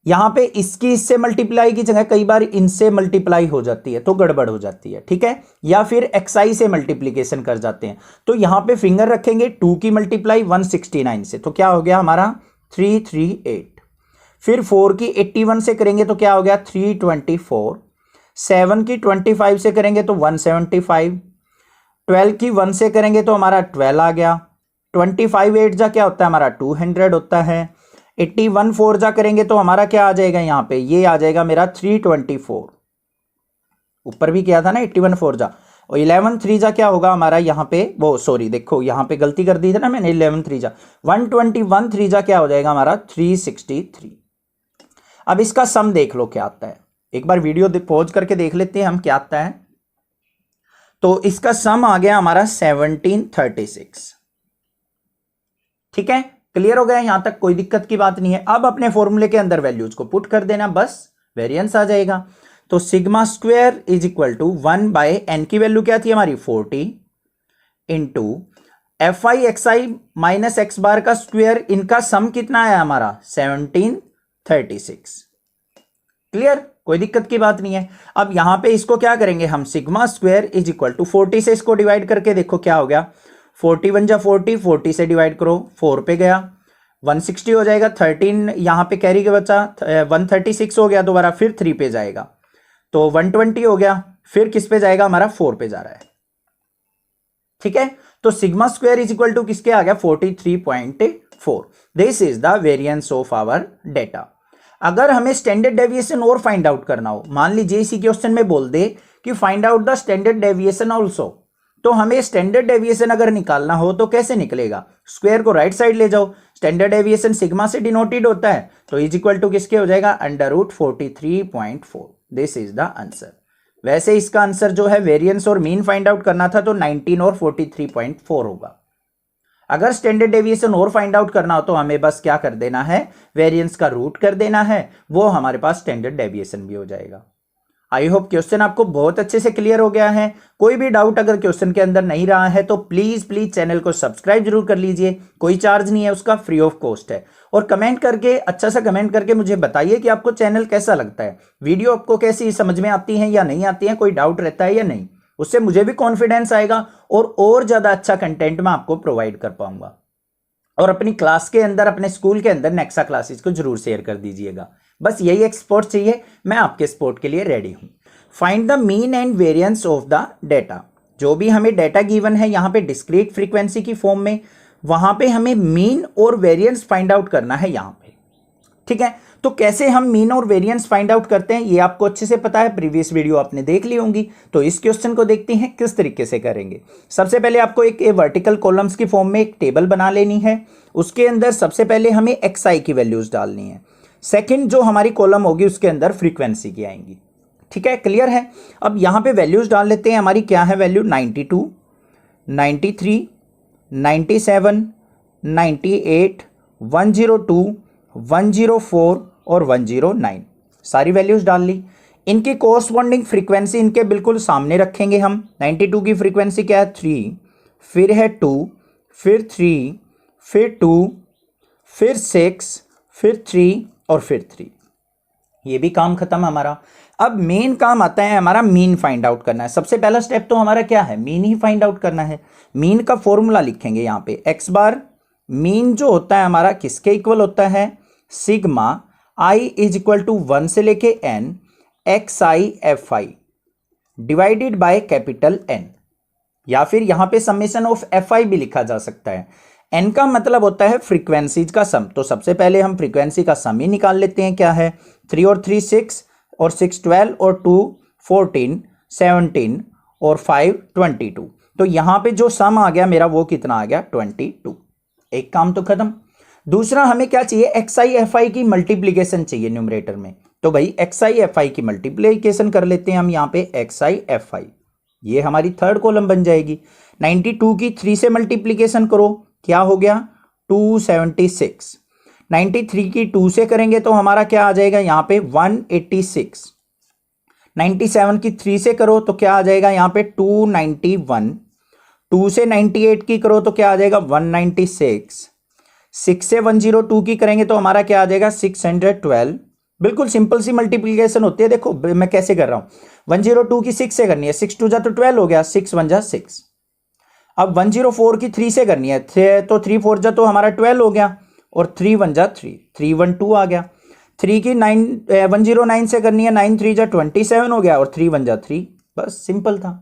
यहां पे इसकी इससे मल्टीप्लाई की जगह कई बार इनसे मल्टीप्लाई हो जाती है तो गड़बड़ हो जाती है, ठीक है। या फिर एक्सआई से मल्टीप्लीकेशन कर जाते हैं। तो यहां पे फिंगर रखेंगे, 2 की मल्टीप्लाई 169 से, तो क्या हो गया हमारा 338। फिर 4 की 81 से करेंगे तो क्या हो गया 324। 7 की 25 से करेंगे तो 175। 12 की 1 से करेंगे तो हमारा 12 आ गया। 25 8 जा क्या होता है हमारा 200 होता है। 81 4 जा करेंगे तो हमारा क्या आ जाएगा यहां पे, ये आ जाएगा मेरा 324। ऊपर भी किया था ना 81 4 जा, और 11 3 जा क्या होगा हमारा यहाँ पे, वो सॉरी देखो यहाँ पे गलती कर दी थी ना मैंने, 11 3 जा 121 3 जा क्या हो जाएगा हमारा 363। अब इसका सम देख लो क्या आता है, एक बार वीडियो पॉज करके देख लेते हैं हम क्या आता है। तो इसका सम आ गया हमारा 1736। ठीक है, क्लियर हो गया, यहां तक कोई दिक्कत की बात नहीं है। अब अपने फॉर्मूले के अंदर वैल्यूज को पुट कर देना, बस वेरिएंस आ जाएगा। तो sigma square is equal to 1/n की वैल्यू क्या थी हमारी 40 into fi xi minus x bar का स्क्वायर, इनका सम कितना आया हमारा 1736। क्लियर, कोई दिक्कत की बात नहीं है। अब यहां पे इसको क्या करेंगे हम, sigma square is equal to 40 से इसको डिवाइड करके देखो क्या हो गया, 41 जा 40, 40 से डिवाइड करो 4 पे गया 160 हो जाएगा। 13 यहां पे कैरी के बचा 136 हो गया, दोबारा फिर 3 पे जाएगा तो 120 हो गया, फिर किस पे जाएगा हमारा 4 पे जा रहा है। ठीक है, तो sigma square is equal to किसके आ गया 43.4। This is the variance of our data. अगर हमें स्टैंडर्ड डेविएशन और फाइंड आउट करना हो, मान लीजिए इसी क्वेश्चन में बोल दे कि find out the standard deviation also, तो हमें स्टैंडर्ड डेविएशन अगर निकालना हो तो कैसे निकलेगा, स्क्वायर को राइट साइड ले जाओ, स्टैंडर्ड डेविएशन सिग्मा से डिनोटेड होता है, तो इज इक्वल टू किसके हो जाएगा √43.4। This is the answer. वैसे इसका आंसर जो है वेरिएंस और मीन फाइंड आउट करना था तो 19 और 43.4 होगा। अगर स्टैंडर्ड डेविएशन और फाइंड आउट करना हो तो हमें बस क्या कर देना है, वेरिएंस का रूट कर देना है, वो हमारे पास स्टैंडर्ड डेविएशन भी हो जाएगा। आई होप क्वेश्चन आपको बहुत अच्छे से क्लियर हो गया है। कोई भी डाउट अगर क्वेश्चन के अंदर नहीं रहा है तो प्लीज चैनल को सब्सक्राइब जरूर कर लीजिए, कोई चार्ज नहीं है उसका, फ्री ऑफ कॉस्ट है। और कमेंट करके, अच्छा सा कमेंट करके मुझे बताइए कि आपको चैनल कैसा लगता है, वीडियो आपको कैसी समझ में आती है या नहीं आती है, कोई डाउट रहता है या नहीं, उससे मुझे भी कॉन्फिडेंस आएगा और ज्यादा अच्छा कंटेंट मैं आपको प्रोवाइड कर पाऊंगा। और अपनी क्लास के अंदर, अपने स्कूल के अंदर नेक्सा क्लासेस को जरूर शेयर कर दीजिएगा। बस यही एक सपोर्ट चाहिए, मैं आपके सपोर्ट के लिए रेडी हूं। Find the mean and variance of the data. जो भी हमें डेटा गिवन है यहाँ पे डिस्क्रीट फ्रीक्वेंसी की फॉर्म में, वहां पे हमें मीन और वेरिएंस फाइंड आउट करना है यहाँ पे। ठीक है, तो कैसे हम मीन और वेरिएंस फाइंड आउट करते हैं ये आपको अच्छे से पता है, प्रीवियस वीडियो आपने देख ली होंगी। तो इस क्वेश्चन को देखते हैं किस तरीके से करेंगे। सबसे पहले आपको एक वर्टिकल कॉलम्स की फॉर्म में एक टेबल बना लेनी है। उसके अंदर सबसे पहले हमें xi की वैल्यूज डालनी है। सेकंड जो हमारी कॉलम होगी उसके अंदर फ्रीक्वेंसी की आएंगी। ठीक है, क्लियर है। अब यहां पे वैल्यूज डाल लेते हैं। हमारी क्या है वैल्यू 92, 93, 97, 98, 102, 104 और 109 सारी वैल्यूज डाल ली। इनकी कोरस्पॉन्डिंग फ्रीक्वेंसी इनके बिल्कुल सामने रखेंगे हम। 92 की फ्रीक्वेंसी क्या है 3, फिर है 2, फिर 3, फिर 2, फिर 6, फिर 3 और फिर 3। ये भी काम खत्म हमारा। अब मेन काम आता है हमारा मीन फाइंड आउट करना है। सबसे पहला स्टेप तो हमारा क्या है, मीन ही फाइंड आउट करना है। मीन का फॉर्मूला लिखेंगे यहाँ पे, एक्स बार मीन जो होता है हमारा किसके इक्वल होता है, sigma i is equal to 1 से लेके n x i f i divided by capital N, या फिर यहां पे समेशन ऑफ एफ आई भी लिखा जा सकता है। n का मतलब होता है फ्रीक्वेंसीज का सम। तो सबसे पहले हम फ्रीक्वेंसी का सम ही निकाल लेते हैं। क्या है 3 और 3 6 और 6 12 और 2 14 17 और 5 22। तो यहां पे जो सम आ गया मेरा वो कितना आ गया 22। एक काम तो खत्म। दूसरा हमें क्या चाहिए, एक्स आई एफ आई की मल्टीप्लीकेशन चाहिए न्यूमरेटर में। तो भाई एक्स आई एफ आई की मल्टीप्लीकेशन कर लेते हैं हम यहाँ पे, एक्स आई एफ आई ये हमारी थर्ड कॉलम बन जाएगी। 92 की 3 से मल्टीप्लीकेशन करो, क्या हो गया 276। 93 की 2 से करेंगे तो हमारा क्या आ जाएगा यहाँ पे 186। 97 की 3 से करो तो क्या आ जाएगा यहाँ पे 291। 2 से 98 की करो तो क्या आ जाएगा 196। 6 से 102 की करेंगे तो हमारा क्या आ जाएगा 612। बिल्कुल सिंपल सी मल्टीप्लीकेशन होती है। देखो मैं कैसे कर रहा हूं, 102 की 6 से करनी है, 6 2 जा तो 12 हो गया, 6 1 जा 6। अब 104 की 3 से करनी है, तो 3 4 जा तो हमारा 12 हो गया, और 3 1 जा 3, 312 आ गया। 3 की 109 से करनी है, 9 3 जा 27 हो गया, और 3 1 जा 3। बस सिंपल था।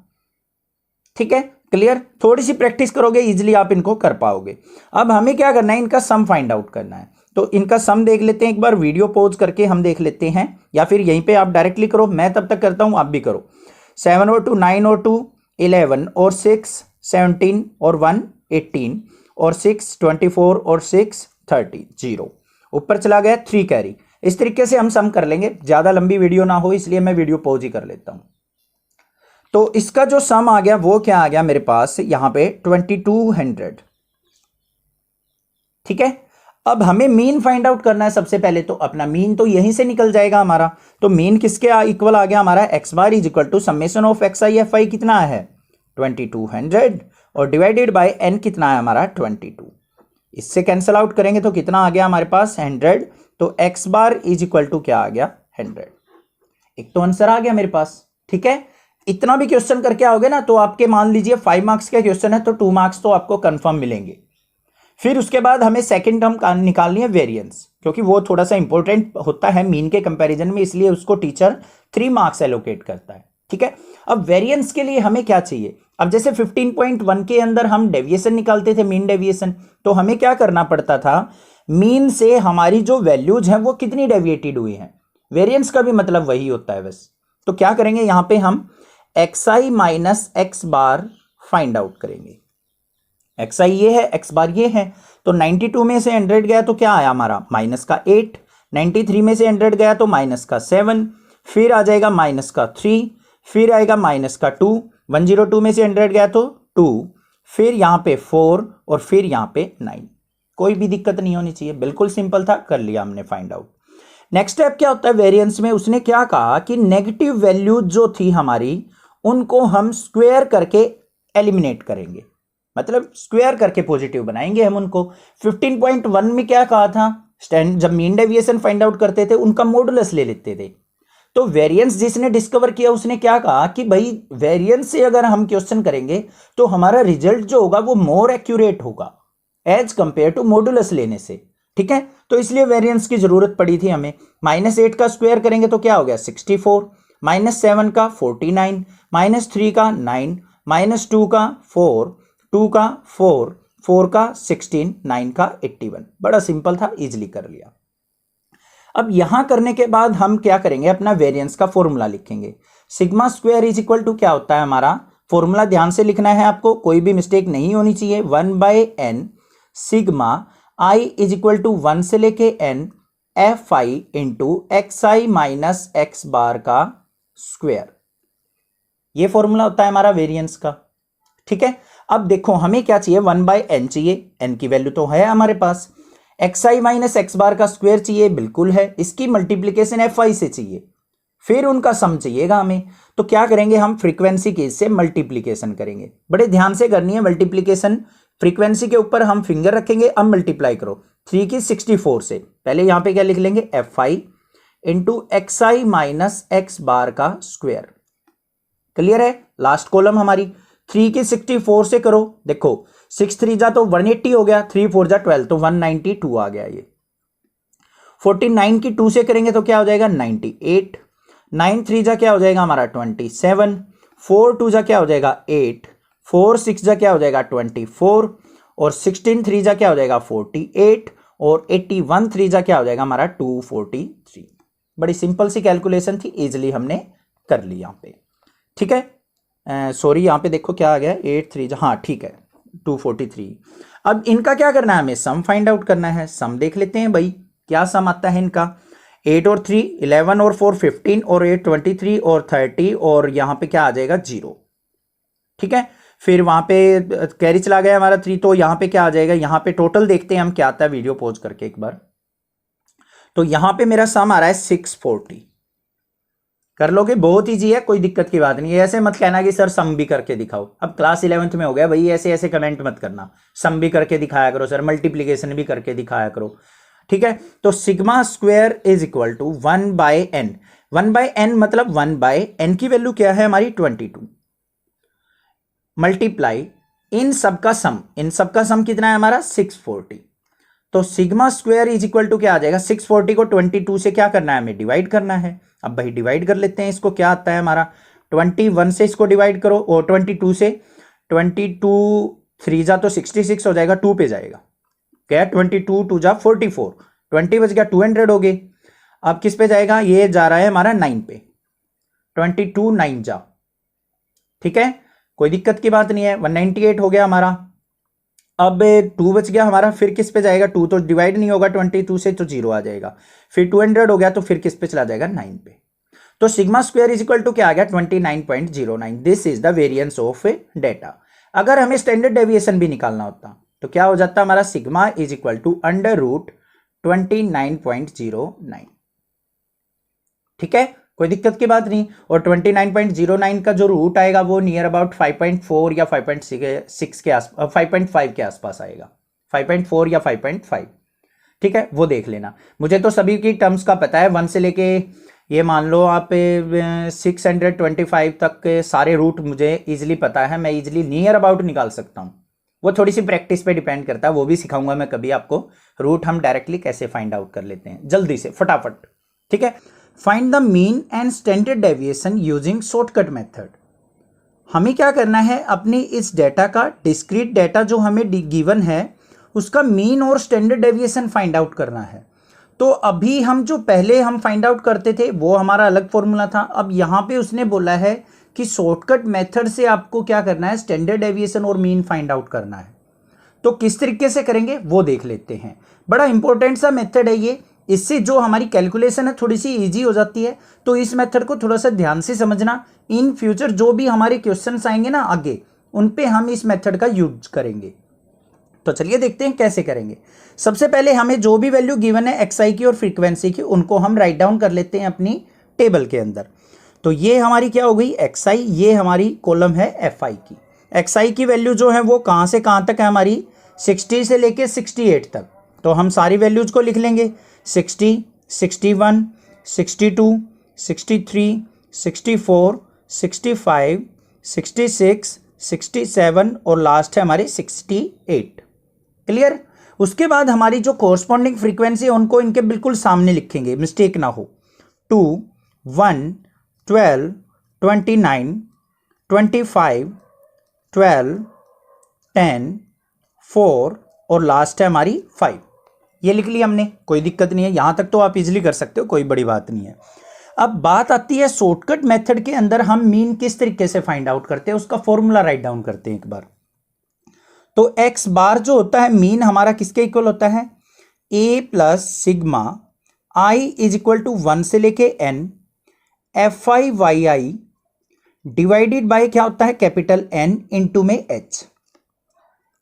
ठीक है, क्लियर। थोड़ी सी प्रैक्टिस करोगे इजीली आप इनको कर पाओगे। अब हमें क्या करना है, इनका सम फाइंड आउट करना है। तो इनका सम देख लेते हैं, एक बार वीडियो पॉज करके हम देख लेते हैं, या फिर यहीं पे आप डायरेक्टली करो, मैं तब तक करता हूं, आप भी करो। 7 और 2 9 और 2 11 और 6 17 और 1 18 और 6 24 और 6 30 0 ऊपर चला गया 3 कैरी। इस तरीके से हम सम कर लेंगे, ज्यादा लंबी वीडियो ना हो इसलिए मैं वीडियो पॉज ही कर लेता हूं। तो इसका जो सम आ गया वो क्या आ गया मेरे पास यहां पे 2200। ठीक है, अब हमें मीन फाइंड आउट करना है। सबसे पहले तो अपना मीन तो यहीं से निकल जाएगा हमारा। तो मीन किसके इक्वल आ गया हमारा, x bar is equal to summation of x i f i कितना है 2200 और डिवाइडेड बाय एन कितना है हमारा 22। इससे कैंसिल आउट करेंगे तो कितना आ गया हमारे पास 100। तो x bar is equal to क्या आ गया 100। एक तो आंसर आ गया मेरे पास। ठीक है, इतना भी क्वेश्चन करके आओगे ना तो आपके मान लीजिए 5 मार्क्स का क्वेश्चन है तो 2 मार्क्स तो आपको कंफर्म मिलेंगे। फिर उसके बाद हमें सेकंड टर्म निकालनी है वेरिएंस, क्योंकि वो थोड़ा सा इंपॉर्टेंट होता है मीन के कंपैरिजन में, इसलिए उसको टीचर 3 मार्क्स एलोकेट करता है। ठीक है, अब वेरिएंस के लिए हमें क्या चाहिए, अब जैसे 15.1 के अंदर हम डेविएशन निकालते थे, मीन डेविएशन, तो हमें क्या करना पड़ता था, मीन से हमारी जो वैल्यूज हैं वो कितनी डेविएटेड हुई हैं। वेरिएंस का भी मतलब वही होता है बस। तो क्या करेंगे यहां पे हम x i minus x bar find out करेंगे। एक्स आई ये है, एक्स बार ये है। तो 92 में से 100 गया तो क्या आया हमारा माइनस का 8। 93 में से 100 गया तो माइनस का 7, फिर आ जाएगा माइनस का 3, फिर आएगा माइनस का 2। 102 में से 100 गया तो 2, फिर यहां पे 4 और फिर यहां पे 9। कोई भी दिक्कत नहीं होनी चाहिए, बिल्कुल सिंपल था, कर लिया हमने फाइंड आउट। नेक्स्ट स्टेप क्या होता है वेरिएंस में, उसने क्या कहा कि नेगेटिव वैल्यूज जो थी हमारी उनको हम स्क्वायर करके एलिमिनेट करेंगे, मतलब स्क्वायर करके पॉजिटिव बनाएंगे हम उनको। 15.1 में क्या कहा था, जब मीन डेविएशन फाइंड आउट करते थे उनका मॉडुलस ले लेते थे। तो वेरिएंस जिसने डिस्कवर किया उसने क्या कहा कि भाई वेरिएंस से अगर हम क्वेश्चन करेंगे तो हमारा रिजल्ट जो होगा वो मोर एक्यूरेट होगा एज कंपेयर टू मॉडुलस लेने से। ठीक है, तो इसलिए वेरिएंस की जरूरत पड़ी थी हमें। -8 का स्क्वायर करेंगे तो क्या हो गया 64, -7 का 49, -3 का 9, -2 का 4, 2 का 4, 4 का 16, 9 का 81। बड़ा सिंपल था, इजीली कर लिया। अब यहां करने के बाद हम क्या करेंगे, अपना वेरिएंस का फॉर्मूला लिखेंगे। Sigma square is equal to क्या होता है हमारा, फॉर्मूला ध्यान से लिखना है आपको, कोई भी मिस्टेक नहीं होनी चाहिए। 1/n sigma i is equal to 1 से लेके n F i into x i minus x bar का स्क्वायर। ये फॉर्मूला होता है हमारा वेरिएंस का। ठीक है, अब देखो हमें क्या चाहिए, 1/n चाहिए, n की वैल्यू तो है हमारे पास। xi माइनस एक्स बार का स्क्वायर चाहिए, बिल्कुल है। इसकी मल्टीप्लीकेशन fi से चाहिए, फिर उनका सम चाहिएगा हमें। तो क्या करेंगे हम, फ्रीक्वेंसी के इससे मल्टीप्लीकेशन करेंगे। बड़े ध्यान से करनी है मल्टीप्लीकेशन, फ्रीक्वेंसी के ऊपर हम फिंगर रखेंगे। अब मल्टीप्लाई करो 3 की 64 से, पहले यहां पे क्या लिख लेंगे, fi into x minus x bar का स्क्वायर। क्लियर है, लास्ट कॉलम हमारी 3 की 64 से करो, देखो 6 3 जा तो 180 हो गया, 3 4 जा 12 तो 192 आ गया। ये 49 की 2 से करेंगे तो क्या हो जाएगा 98, 9 3 जा क्या हो जाएगा हमारा 27, 4 2 जा क्या हो जाएगा 8, 4 6 जा क्या हो जाएगा 24, और 16 3 जा क्या हो जाएगा 48, और 81 3 जा क्या हो जाएगा हमारा 243। बड़ी सिंपल सी कैलकुलेशन थी, इजिली हमने कर ली यहाँ पे। ठीक है, सॉरी यहाँ पे देखो क्या आ गया 8 3 जा, हाँ ठीक है 243। अब इनका क्या करना है, हमें सम फाइंड आउट करना है। सम देख लेते हैं भाई, क्या सम आता है इनका। 8 और 3 11 और 4 15 और 8 23 और 30, और यहां पे क्या आ जाएगा 0। ठीक है, फिर वहां पे कैरी चला गया हमारा 3, तो यहां पे क्या आ जाएगा, यहां पे टोटल देखते हैं हम क्या आता है, वीडियो पॉज करके एक बार। तो यहां पे मेरा सम आ रहा है 640। कर लोगे, बहुत ईजी है, कोई दिक्कत की बात नहीं है। ऐसे मत कहना कि सर सम भी करके दिखाओ, अब क्लास 11th में हो गया भाई, ऐसे ऐसे कमेंट मत करना, सम भी करके दिखाया करो सर, मल्टीप्लीकेशन भी करके दिखाया करो। ठीक है, तो sigma square is equal to 1/n। 1/n मतलब 1/n की वैल्यू क्या है हमारी 22, मल्टीप्लाई इन सबका सम, इन सबका सम कितना है हमारा 640। तो sigma square is equal to क्या आ जाएगा, 640 को 22 से क्या करना है, हमें डिवाइड करना है। अब भाई डिवाइड कर लेते हैं इसको, क्या आता है हमारा 21 से इसको डिवाइड करो, और 22 से, 22 3 जा तो 66 हो जाएगा, 2 पे जाएगा, क्या 22 2 जा 44, 20 बच गया 200 हो गए। अब किस पे जाएगा, ये जा रहा है हमारा 9 पे, 22 9 जा, ठीक है कोई दिक्कत की बात नहीं है, 198 हो गया हमारा। अब 2 बच गया हमारा, फिर किस पे जाएगा, 2 तो डिवाइड नहीं होगा 22 से, तो 0 आ जाएगा। फिर 200 हो गया, तो फिर किस पे चला जाएगा 9 पे। तो sigma square is equal to क्या आ गया 29.09। This is the variance of data. अगर हमें स्टैंडर्ड डेविएशन भी निकालना होता तो क्या हो जाता हमारा, sigma is equal to under root 29.09। ठीक है, कोई दिक्कत की बात नहीं। और 29.09 का जो रूट आएगा वो नियर अबाउट 5.4 या 5.6 के आसपास, 5.5 के आसपास आएगा, 5.4 या 5.5। ठीक है, वो देख लेना। मुझे तो सभी की टर्म्स का पता है, 1 से लेके ये मान लो आप 625 तक के सारे रूट मुझे इजीली पता है, मैं इजीली नियर अबाउट निकाल सकता हूँ। वो थोड़ी सी प्रैक्टिस पे डिपेंड करता है, वो भी सिखाऊंगा मैं कभी आपको, रूट हम डायरेक्टली कैसे फाइंड आउट कर लेते हैं जल्दी से फटाफट। ठीक है, find the mean and standard deviation using shortcut method. हमें क्या करना है, अपनी इस डेटा का, डिस्क्रीट डेटा जो हमें गिवन है उसका मीन और स्टैंडर्ड डेविएशन फाइंड आउट करना है। तो अभी हम जो पहले हम फाइंड आउट करते थे वो हमारा अलग फॉर्मूला था। अब यहाँ पे उसने बोला है कि शॉर्टकट मेथड से आपको क्या करना है, स्टैंडर्ड डेविएशन और मीन फाइंड आउट करना है। तो किस तरीके से करेंगे वो देख लेते हैं। बड़ा इंपॉर्टेंट सा मेथड है ये, इससे जो हमारी कैलकुलेशन है थोड़ी सी इजी हो जाती है। तो इस मेथड को थोड़ा सा ध्यान से समझना, इन फ्यूचर जो भी हमारे क्वेश्चंस आएंगे ना आगे, उन पे हम इस मेथड का यूज करेंगे। तो चलिए देखते हैं कैसे करेंगे। सबसे पहले हमें जो भी वैल्यू गिवन है एक्स आई की और फ्रीक्वेंसी की, उनको हम राइट डाउन कर लेते हैं अपनी टेबल के अंदर। तो ये हमारी क्या हो गई एक्स आई, ये हमारी कॉलम है एफ आई की। एक्स आई की वैल्यू जो है वो कहाँ से कहाँ तक है हमारी, 60 से लेके 68 तक। तो हम सारी वैल्यूज को लिख लेंगे, 60, 61, 62, 63, 64, 65, 66, 67 और लास्ट है हमारी 68। क्लियर। उसके बाद हमारी जो कोरस्पॉन्डिंग फ्रीक्वेंसी है उनको इनके बिल्कुल सामने लिखेंगे, मिस्टेक ना हो। 2, 1, 12, 29, 25, 12, 10, 4 और लास्ट है हमारी 5। ये लिख लिया हमने, कोई दिक्कत नहीं है, यहां तक तो आप इजीली कर सकते हो, कोई बड़ी बात नहीं है। अब बात आती है शॉर्टकट मेथड के अंदर हम मीन किस तरीके से फाइंड आउट करते हैं, उसका फॉर्मूला राइट डाउन करते हैं एक बार। तो एक्स बार जो होता है मीन हमारा किसके इक्वल होता है, a plus sigma i is equal to 1 से लेके n f I Y I divided by क्या होता है कैपिटल एन इंटू में एच।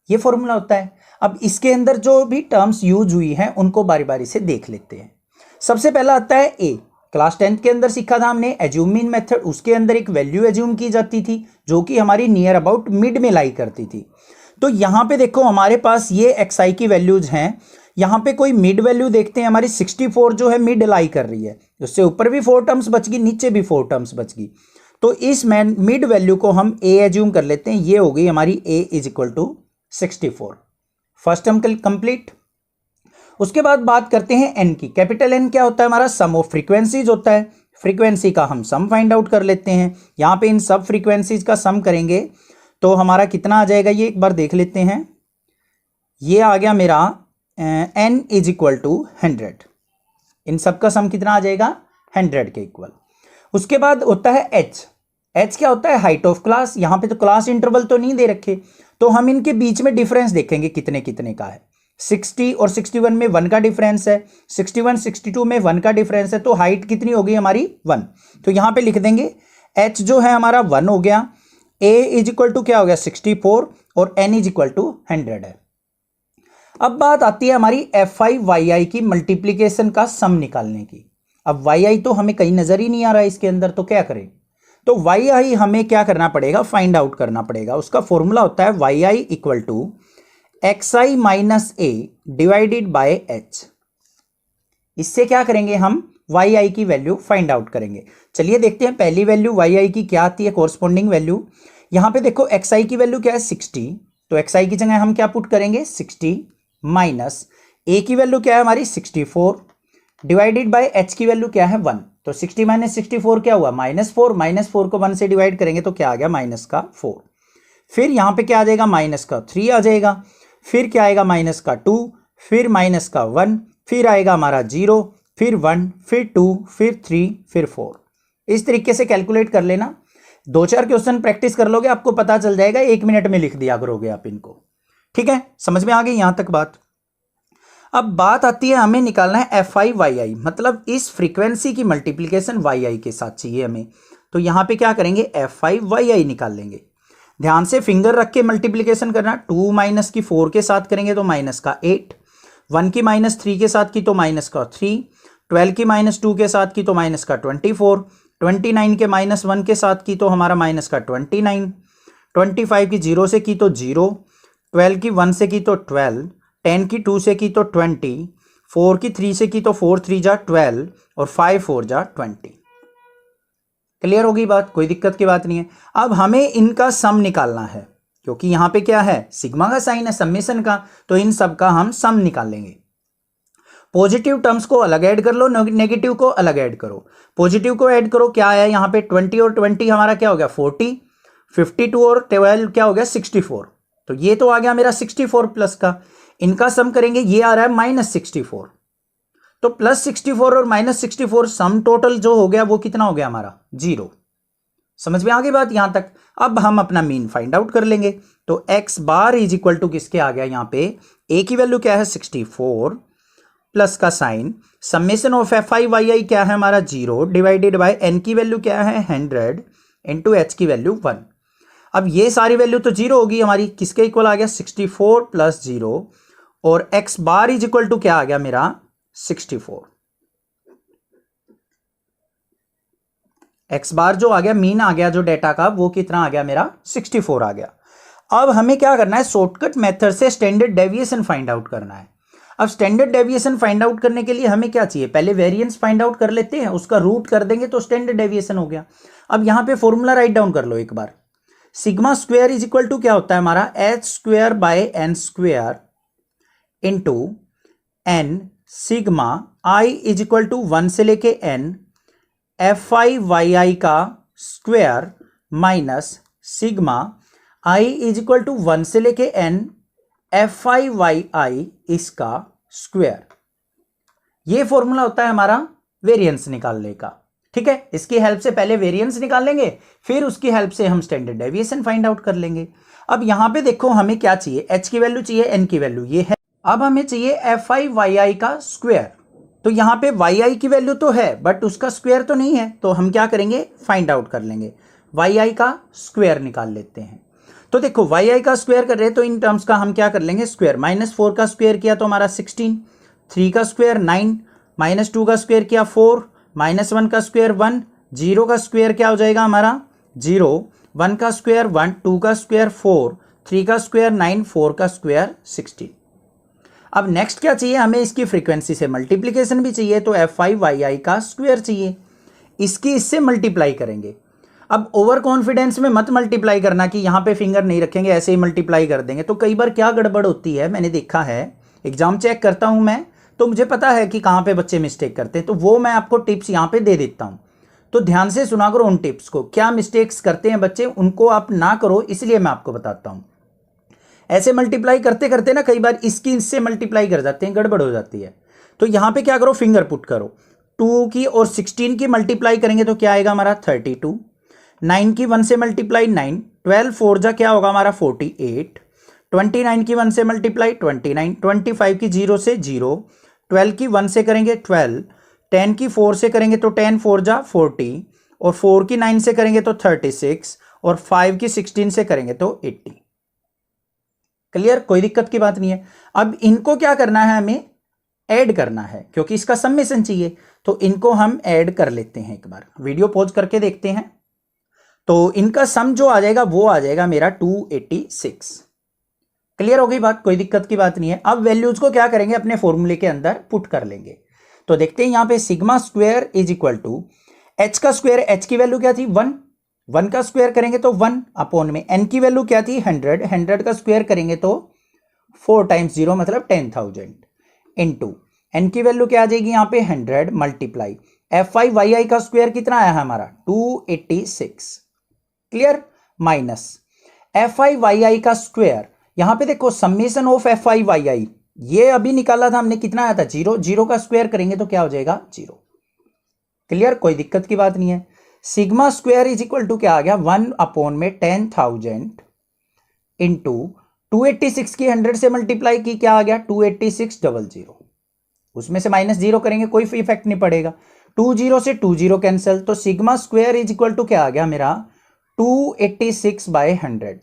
ये फॉर्मूला होता है। अब इसके अंदर जो भी टर्म्स यूज हुई हैं उनको बारी बारी से देख लेते हैं। सबसे पहला आता है ए, क्लास 10th के अंदर सीखा था हमने एज्यूम मीन मेथड। उसके अंदर एक वैल्यू एज्यूम की जाती थी जो कि हमारी नियर अबाउट मिड में लाई करती थी। तो यहां पे देखो हमारे पास ये एक्स आई की वैल्यूज हैं, यहां पे कोई मिड वैल्यू देखते हैं, हमारी 64 जो है मिड लाई कर रही है, उससे ऊपर भी 4 टर्म्स बच गई, नीचे भी 4 टर्म्स बच गई। तो इस मिड वैल्यू को हम ए एज्यूम कर लेते हैं, ये हो गई हमारी a is equal to 64। First term complete. उसके बाद बात करते हैं एन की। कैपिटल एन क्या होता है हमारा, सम ऑफ फ्रीक्वेंसीज होता है। फ्रीक्वेंसी का हम सम फाइंड आउट कर लेते हैं। यहां पे इन सब फ्रीक्वेंसीज का सम करेंगे तो हमारा कितना आ जाएगा, ये एक बार देख लेते हैं। ये आ गया मेरा n इज इक्वल टू 100। इन सब का सम कितना आ जाएगा, 100 के इक्वल। उसके बाद होता है h क्या होता है, हाइट ऑफ क्लास। यहां पे तो क्लास इंटरवल तो नहीं दे रखे, तो हम इनके बीच में डिफरेंस देखेंगे कितने कितने का है। 60 और 61 में 1 का डिफरेंस है, 61 62 में 1 का डिफरेंस है, तो हाइट कितनी होगी हमारी 1। तो यहां पे लिख देंगे h जो है हमारा 1 हो गया, a इज इक्वल टू क्या हो गया 64 और n इज इक्वल टू 100 है। अब बात आती है हमारी एफ आई वाई आई की मल्टीप्लीकेशन का सम निकालने की। अब वाई आई तो हमें कहीं नजर ही नहीं आ रहा है इसके अंदर, तो क्या करें, तो वाई आई हमें क्या करना पड़ेगा, फाइंड आउट करना पड़ेगा। उसका फॉर्मूला होता है y i equal to x i minus a divided by h. इससे क्या करेंगे हम, वाई आई की वैल्यू फाइंड आउट करेंगे। चलिए देखते हैं पहली वैल्यू वाई आई की क्या आती है, कोरस्पॉन्डिंग वैल्यू। यहां पे देखो एक्स आई की वैल्यू क्या है 60, तो एक्स आई की जगह हम क्या पुट करेंगे 60 माइनस ए की वैल्यू क्या है हमारी 64 डिवाइडेड बाय एच की वैल्यू क्या है 1। तो 60 माइनस 64 क्या हुआ -4, -4 को 1 से डिवाइड करेंगे तो क्या आ गया -4। फिर यहां पे क्या आ जाएगा -3 आ जाएगा, फिर क्या आएगा -2, फिर -1, फिर आएगा हमारा 0, फिर 1, फिर 2, फिर 3, फिर 4। इस तरीके से कैलकुलेट कर लेना। 2-4 क्वेश्चन प्रैक्टिस कर लोगे, आपको पता चल जाएगा, 1 मिनट में लिख दिया करोगे आप इनको। ठीक है, समझ में आ गई यहां तक बात। अब बात आती है हमें निकालना है एफ आई वाई आई, मतलब इस फ्रीक्वेंसी की मल्टीप्लीकेशन वाई आई के साथ चाहिए हमें। तो यहां पे क्या करेंगे एफ आई वाई आई निकाल लेंगे। ध्यान से फिंगर रख के मल्टीप्लीकेशन करना। 2 माइनस की 4 के साथ करेंगे तो -8, 1 की -3 के साथ की तो -3, 12 की -2 के साथ की तो -24, 29 के -1 के साथ की तो हमारा -29, 25 की 0 से की तो 0, 12 की 1 से की तो 12, 10 की 2 से की तो 20, 4 की 3 से की तो 4 3 जा 12 और 5 4 जा 20। क्लियर होगी बात, कोई दिक्कत की बात नहीं है। अब हमें इनका सम निकालना है, क्योंकि यहां पे क्या है सिग्मा का साइन है समेशन का, तो इन सब का हम सम निकाल लेंगे। पॉजिटिव टर्म्स को अलग ऐड कर लो, नेगेटिव को अलग ऐड करो। पॉजिटिव को ऐड करो, क्या है यहाँ पे 20 और 20 हमारा क्या हो गया 40, 52 और 12 क्या हो गया 64। तो ये तो आ गया मेरा 64 प्लस का। इनका सम करेंगे, ये आ रहा है -64, तो +64 और -64 सम टोटल जो हो गया वो कितना हो गया हमारा 0। समझ में आ गई बात यहां तक। अब हम अपना मीन फाइंड आउट कर लेंगे। तो x bar is equal to किसके आ गया, यहां पे a की वैल्यू क्या है 64 प्लस का sign summation of f I Y i क्या है हमारा 0 डिवाइडेड बाय n की वैल्यू क्या है 100 इंटू h की वैल्यू 1। अब ये सारी वैल्यू तो 0 होगी हमारी, किसके इक्वल आ गया 64 प्लस 0 और x bar is equal to क्या आ गया मेरा 64। x बार जो आ गया मीन आ गया जो डेटा का वो कितना आ गया मेरा 64 आ गया। अब हमें क्या करना है, शॉर्टकट मेथड से स्टैंडर्ड डेविएशन फाइंड आउट करना है। अब स्टैंडर्ड डेविएशन फाइंड आउट करने के लिए हमें क्या चाहिए, पहले वेरिएंस फाइंड आउट कर लेते हैं, उसका रूट कर देंगे तो स्टैंडर्ड डेविएशन हो गया। अब यहां पे फॉर्मूला राइट डाउन कर लो एक बार। Sigma square is equal to क्या होता है हमारा h² by n² into n sigma i is equal to 1 से लेके n F I Y i का square minus sigma i is equal to 1 से लेके n F I Y i इसका स्क्वायर। ये फॉर्मूला होता है हमारा वेरिएंस निकालने का। ठीक है, इसकी हेल्प से पहले वेरिएंस निकाल लेंगे, फिर उसकी हेल्प से हम स्टैंडर्ड डेविएशन फाइंड आउट कर लेंगे। अब यहां पे देखो हमें क्या चाहिए, h की वैल्यू चाहिए, n की वैल्यू ये है। अब हमें चाहिए एफ आई वाई आई का स्क्वायर। तो यहां पे वाई आई की वैल्यू तो है बट उसका स्क्वायर तो नहीं है, तो हम क्या करेंगे फाइंड आउट कर लेंगे, वाई आई का स्क्वायर निकाल लेते हैं। तो देखो वाई आई का स्क्वायर कर रहे हैं तो इन टर्म्स का हम क्या कर लेंगे स्क्वायर, -4 का स्क्वायर किया तो हमारा 16, 3 का स्क्वायर 9, -2 का स्क्वायर किया 4, -1 का स्क्वायर 1, 0 का स्क्वायर क्या हो जाएगा हमारा 0, 1 का स्क्वायर 1, 2 का स्क्वायर 4, 3 का स्क्वायर 9, 4 का स्क्वायर 16। अब नेक्स्ट क्या चाहिए हमें, इसकी फ्रीक्वेंसी से मल्टीप्लीकेशन भी चाहिए, तो F5YI का स्क्वायर चाहिए, इसकी इससे मल्टीप्लाई करेंगे। अब ओवर कॉन्फिडेंस में मत मल्टीप्लाई करना कि यहाँ पे फिंगर नहीं रखेंगे ऐसे ही मल्टीप्लाई कर देंगे, तो कई बार क्या गड़बड़ होती है मैंने देखा है, एग्जाम चेक करता हूँ मैं तो मुझे पता है कि कहाँ पे बच्चे मिस्टेक करते हैं, तो वो मैं आपको टिप्स यहाँ पे दे देता हूँ, तो ध्यान से सुना करो उन टिप्स को। क्या मिस्टेक्स करते हैं बच्चे उनको आप ना करो, इसलिए मैं आपको बताता हूँ। ऐसे मल्टीप्लाई करते करते ना कई बार इसकी इससे मल्टीप्लाई कर जाते हैं, गड़बड़ हो जाती है। तो यहाँ पे क्या करो, फिंगर पुट करो, 2 की और 16 की मल्टीप्लाई करेंगे तो क्या आएगा हमारा 32, 9 की 1 से मल्टीप्लाई 9, 12 4 जा क्या होगा हमारा 48, 29 की 1 से मल्टीप्लाई 29, 25 की 0 से 0, 12 की 1 से करेंगे 12, 10 की 4 से करेंगे तो 10 4 जा 40, और 4 की 9 से करेंगे तो 36, और 5 की 16 से करेंगे तो 80। क्लियर, कोई दिक्कत की बात नहीं है। अब इनको क्या करना है, हमें ऐड करना है क्योंकि इसका समेशन चाहिए, तो इनको हम ऐड कर लेते हैं। एक बार वीडियो पॉज करके देखते हैं, तो इनका सम जो आ जाएगा वो आ जाएगा मेरा 286। क्लियर हो गई बात, कोई दिक्कत की बात नहीं है। अब वैल्यूज को क्या करेंगे, अपने फॉर्मूले के अंदर पुट कर लेंगे। तो देखते हैं यहां पे sigma square is equal to h का स्क्वायर, एच की वैल्यू क्या थी 1, 1 का स्क्वायर करेंगे तो 1 अपॉन में एन की वैल्यू क्या थी 100, 100 का स्क्वायर करेंगे तो 4 टाइम्स 0 मतलब 10,000 इनटू एन की वैल्यू क्या आ जाएगी यहाँ पे 100 मल्टीप्लाई F5YI का स्क्वायर कितना आया है हमारा 286। क्लियर, माइनस F5YI का स्क्वायर, यहां पे देखो समेशन ऑफ F5YI ये अभी निकाला था हमने, कितना आया था 0, 0 का स्क्वायर करेंगे तो क्या हो जाएगा 0। क्लियर, कोई दिक्कत की बात नहीं है। Sigma square is equal to क्या आ गया 1 अपॉन में 10,000 इंटू 286 की 100 से मल्टीप्लाई की क्या आ गया 28600, उसमें से -0 करेंगे कोई इफेक्ट नहीं पड़ेगा, 20 से 20 कैंसिल, तो sigma square is equal to क्या आ गया मेरा 286/100।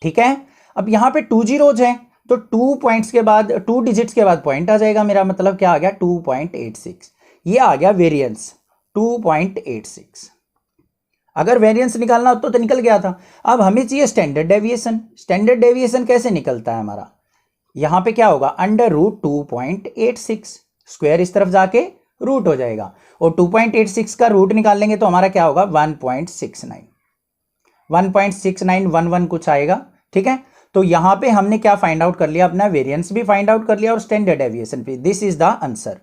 ठीक है, अब यहां पे 2 जीरोज हैं तो 2 पॉइंट्स के बाद 2 डिजिट्स के बाद पॉइंट आ जाएगा, मेरा मतलब क्या आ गया 2.86, ये आ गया वेरिएंस 2.86। अगर वेरिएंस निकालना हो तो निकल गया था। अब हमें चाहिए स्टैंडर्ड डेविएशन। स्टैंडर्ड डेविएशन कैसे निकलता है हमारा, यहां पे क्या होगा √2.86, स्क्वायर इस तरफ जाके रूट हो जाएगा, और 2.86 का रूट निकाल लेंगे तो हमारा क्या होगा 1.69, 1.6911 कुछ आएगा। ठीक है, तो यहां पे हमने क्या फाइंड आउट कर लिया, अपना वेरिएंस भी फाइंड आउट कर लिया और स्टैंडर्ड डेविएशन भी। This is the answer.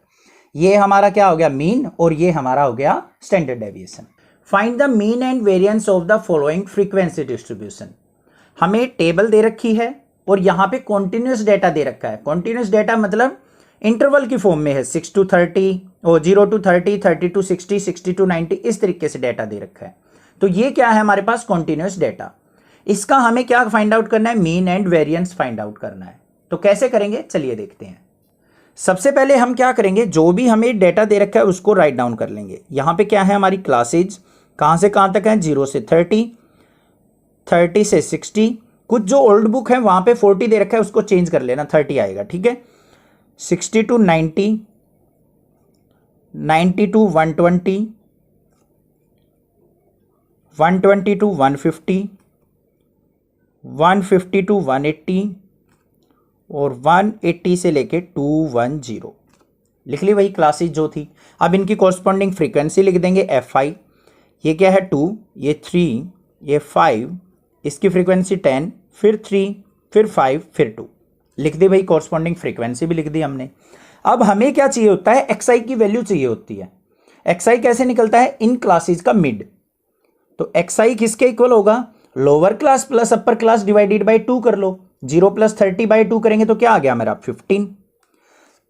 ये हमारा क्या हो गया मीन, और ये हमारा हो गया standard deviation. Find the mean and variance of the following frequency distribution. हमें टेबल दे रखी है और यहां पे कॉन्टिन्यूस डेटा दे रखा है। कॉन्टिन्यूस डेटा मतलब इंटरवल की फॉर्म में है, 6 to 30 और 0 to 30, 30 to 60, 60 to 90, इस तरीके से डेटा दे रखा है। तो ये क्या है हमारे पास कॉन्टिन्यूस डेटा। इसका हमें क्या फाइंड आउट करना है, mean and variance find out करना है। तो कैसे करेंगे चलिए देखते हैं। सबसे पहले हम क्या करेंगे, जो भी हमें डेटा दे रखा है उसको राइट डाउन कर लेंगे। यहाँ पे क्या है हमारी क्लासेज, कहाँ से कहाँ तक है 0 से 30, 30 से 60, कुछ जो ओल्ड बुक है वहाँ पे 40 दे रखा है उसको चेंज कर लेना 30 आएगा। ठीक है, 60 to 90, 90 to 120, 120 to 150, 150 to 180 और 180 से लेके 210 लिख ली वही क्लासेज जो थी। अब इनकी कॉरस्पॉन्डिंग फ्रीक्वेंसी लिख देंगे F5, ये क्या है 2, ये 3, ये 5, इसकी फ्रीक्वेंसी 10, फिर 3, फिर 5, फिर 2 लिख दी भाई, कॉरस्पॉन्डिंग फ्रीक्वेंसी भी लिख दी हमने। अब हमें क्या चाहिए होता है, XI की वैल्यू चाहिए होती है। XI कैसे निकलता है, इन क्लासेज का मिड। तो XI किसके इक्वल होगा, lower class plus upper class divided by 2 कर लो। 0 + 30/2 करेंगे तो क्या आ गया मेरा 15,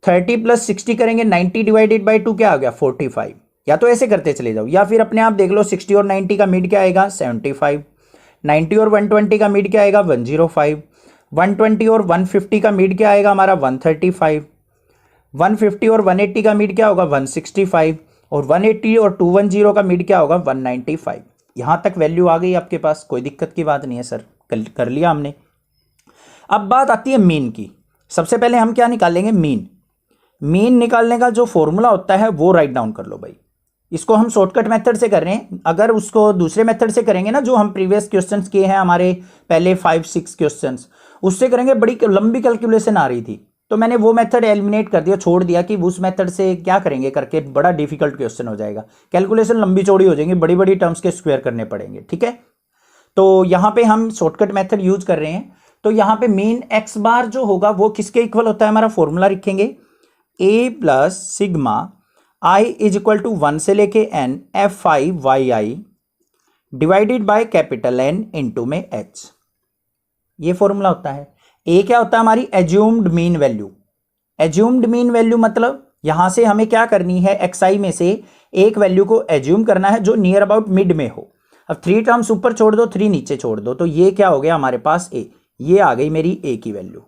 30 + 60 करेंगे 90 डिवाइडेड बाई 2 क्या आ गया 45। या तो ऐसे करते चले जाओ या फिर अपने आप देख लो, 60 और 90 का मिड क्या आएगा 75, 90 और 120 का मिड क्या आएगा 105, 120 और 150 का मिड क्या आएगा हमारा 135, 150 और 180 का मिड क्या होगा 165, और 180 और 210 का मिड क्या होगा 195। यहां तक वैल्यू आ गई आपके पास, कोई दिक्कत की बात नहीं है सर। कर लिया हमने। अब बात आती है मीन की। सबसे पहले हम क्या निकालेंगे, मीन। मीन निकालने का जो फॉर्मूला होता है वो राइट डाउन कर लो भाई। इसको हम शॉर्टकट मेथड से कर रहे हैं, अगर उसको दूसरे मेथड से करेंगे ना, जो हम प्रीवियस क्वेश्चंस किए हैं हमारे पहले 5-6 क्वेश्चंस, उससे करेंगे बड़ी लंबी कैलकुलेशन आ रही थी, तो मैंने वो मेथड एलिमिनेट कर दिया, छोड़ दिया कि उस मेथड से क्या करेंगे करके बड़ा डिफिकल्ट क्वेश्चन हो जाएगा, कैलकुलेशन लंबी चौड़ी हो जाएंगी, बड़ी बड़ी टर्म्स के स्क्वायर करने पड़ेंगे। ठीक है, तो यहाँ पे हम शॉर्टकट मेथड यूज कर रहे हैं। तो यहाँ पे मीन एक्स बार जो होगा वो किसके इक्वल होता है, हमारा फॉर्मूला लिखेंगे a plus sigma i is equal to 1 से लेके n f I Y I divided by capital n into में एच। ये फॉर्मूला होता है। ए क्या होता है, हमारी assumed mean value. Assumed mean value मतलब यहां से हमें क्या करनी है, एक्स आई में से एक वैल्यू को एज्यूम करना है जो नियर अबाउट मिड में हो। अब 3 टर्म्स ऊपर छोड़ दो, 3 नीचे छोड़ दो, तो ये क्या हो गया हमारे पास ए। ये आ गई मेरी ए की वैल्यू।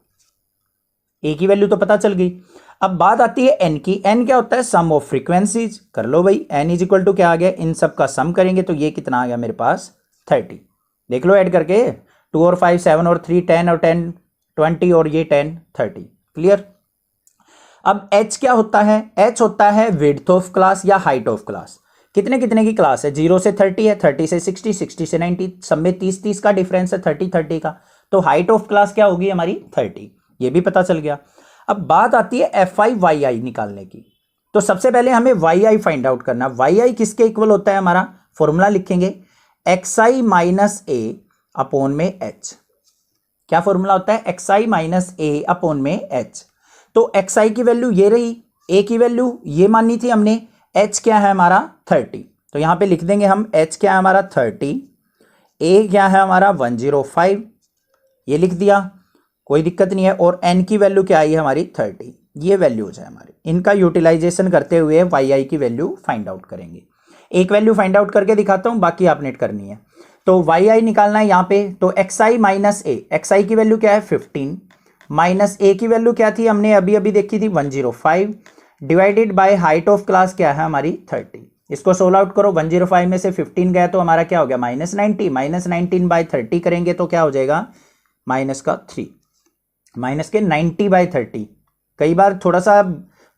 ए की वैल्यू तो पता चल गई। अब बात आती है एन की। एन क्या होता है, सम ऑफ फ्रीक्वेंसीज। कर लो भाई, एन इज इक्वल टू क्या आ गया, इन सब का सम करेंगे तो ये कितना आ गया मेरे पास 30। देख लो ऐड करके, 2 और 5 7 और 3 10 और 10 20 और ये 10 30। क्लियर। अब एच क्या होता है, एच होता है विड्थ ऑफ क्लास या हाइट ऑफ क्लास। कितने कितने की क्लास है, 0 से 30 है, 30 से 60, 60 से 90, सब में 30 का डिफरेंस है, 30 30 का। तो हाइट ऑफ क्लास क्या होगी हमारी 30। ये भी पता चल गया। अब बात आती है एफ आई वाई आई निकालने की। तो सबसे पहले हमें वाई आई फाइंड आउट करना। वाई आई किसके इक्वल होता है, हमारा फॉर्मूला लिखेंगे x i minus A upon में एच। क्या फॉर्मूला होता है, x i minus A upon में एच। तो एक्स आई की वैल्यू ये रही, ए की वैल्यू ये माननी थी हमने, एच क्या है हमारा 30। तो यहां पे लिख देंगे हम एच क्या है हमारा 30, ए क्या है हमारा 105, ये लिख दिया, कोई दिक्कत नहीं है। और एन की वैल्यू क्या आई है हमारी 30। ये वैल्यूज है हमारी, इनका यूटिलाइजेशन करते हुए वाई आई की वैल्यू फाइंड आउट करेंगे। एक वैल्यू फाइंड आउट करके दिखाता हूं, बाकी आपने करनी है। तो वाई आई निकालना है यहाँ पे। तो x i minus A, x i की वैल्यू क्या है 15, माइनस ए की वैल्यू क्या थी हमने अभी अभी देखी थी 105, divided by height of class क्या है हमारी 30। इसको सोल्व आउट करो, 105 में से 15 गया तो हमारा क्या हो गया -90, -19 बाय 30 करेंगे तो क्या हो जाएगा माइनस का 3, माइनस के 90 बाय 30। कई बार थोड़ा सा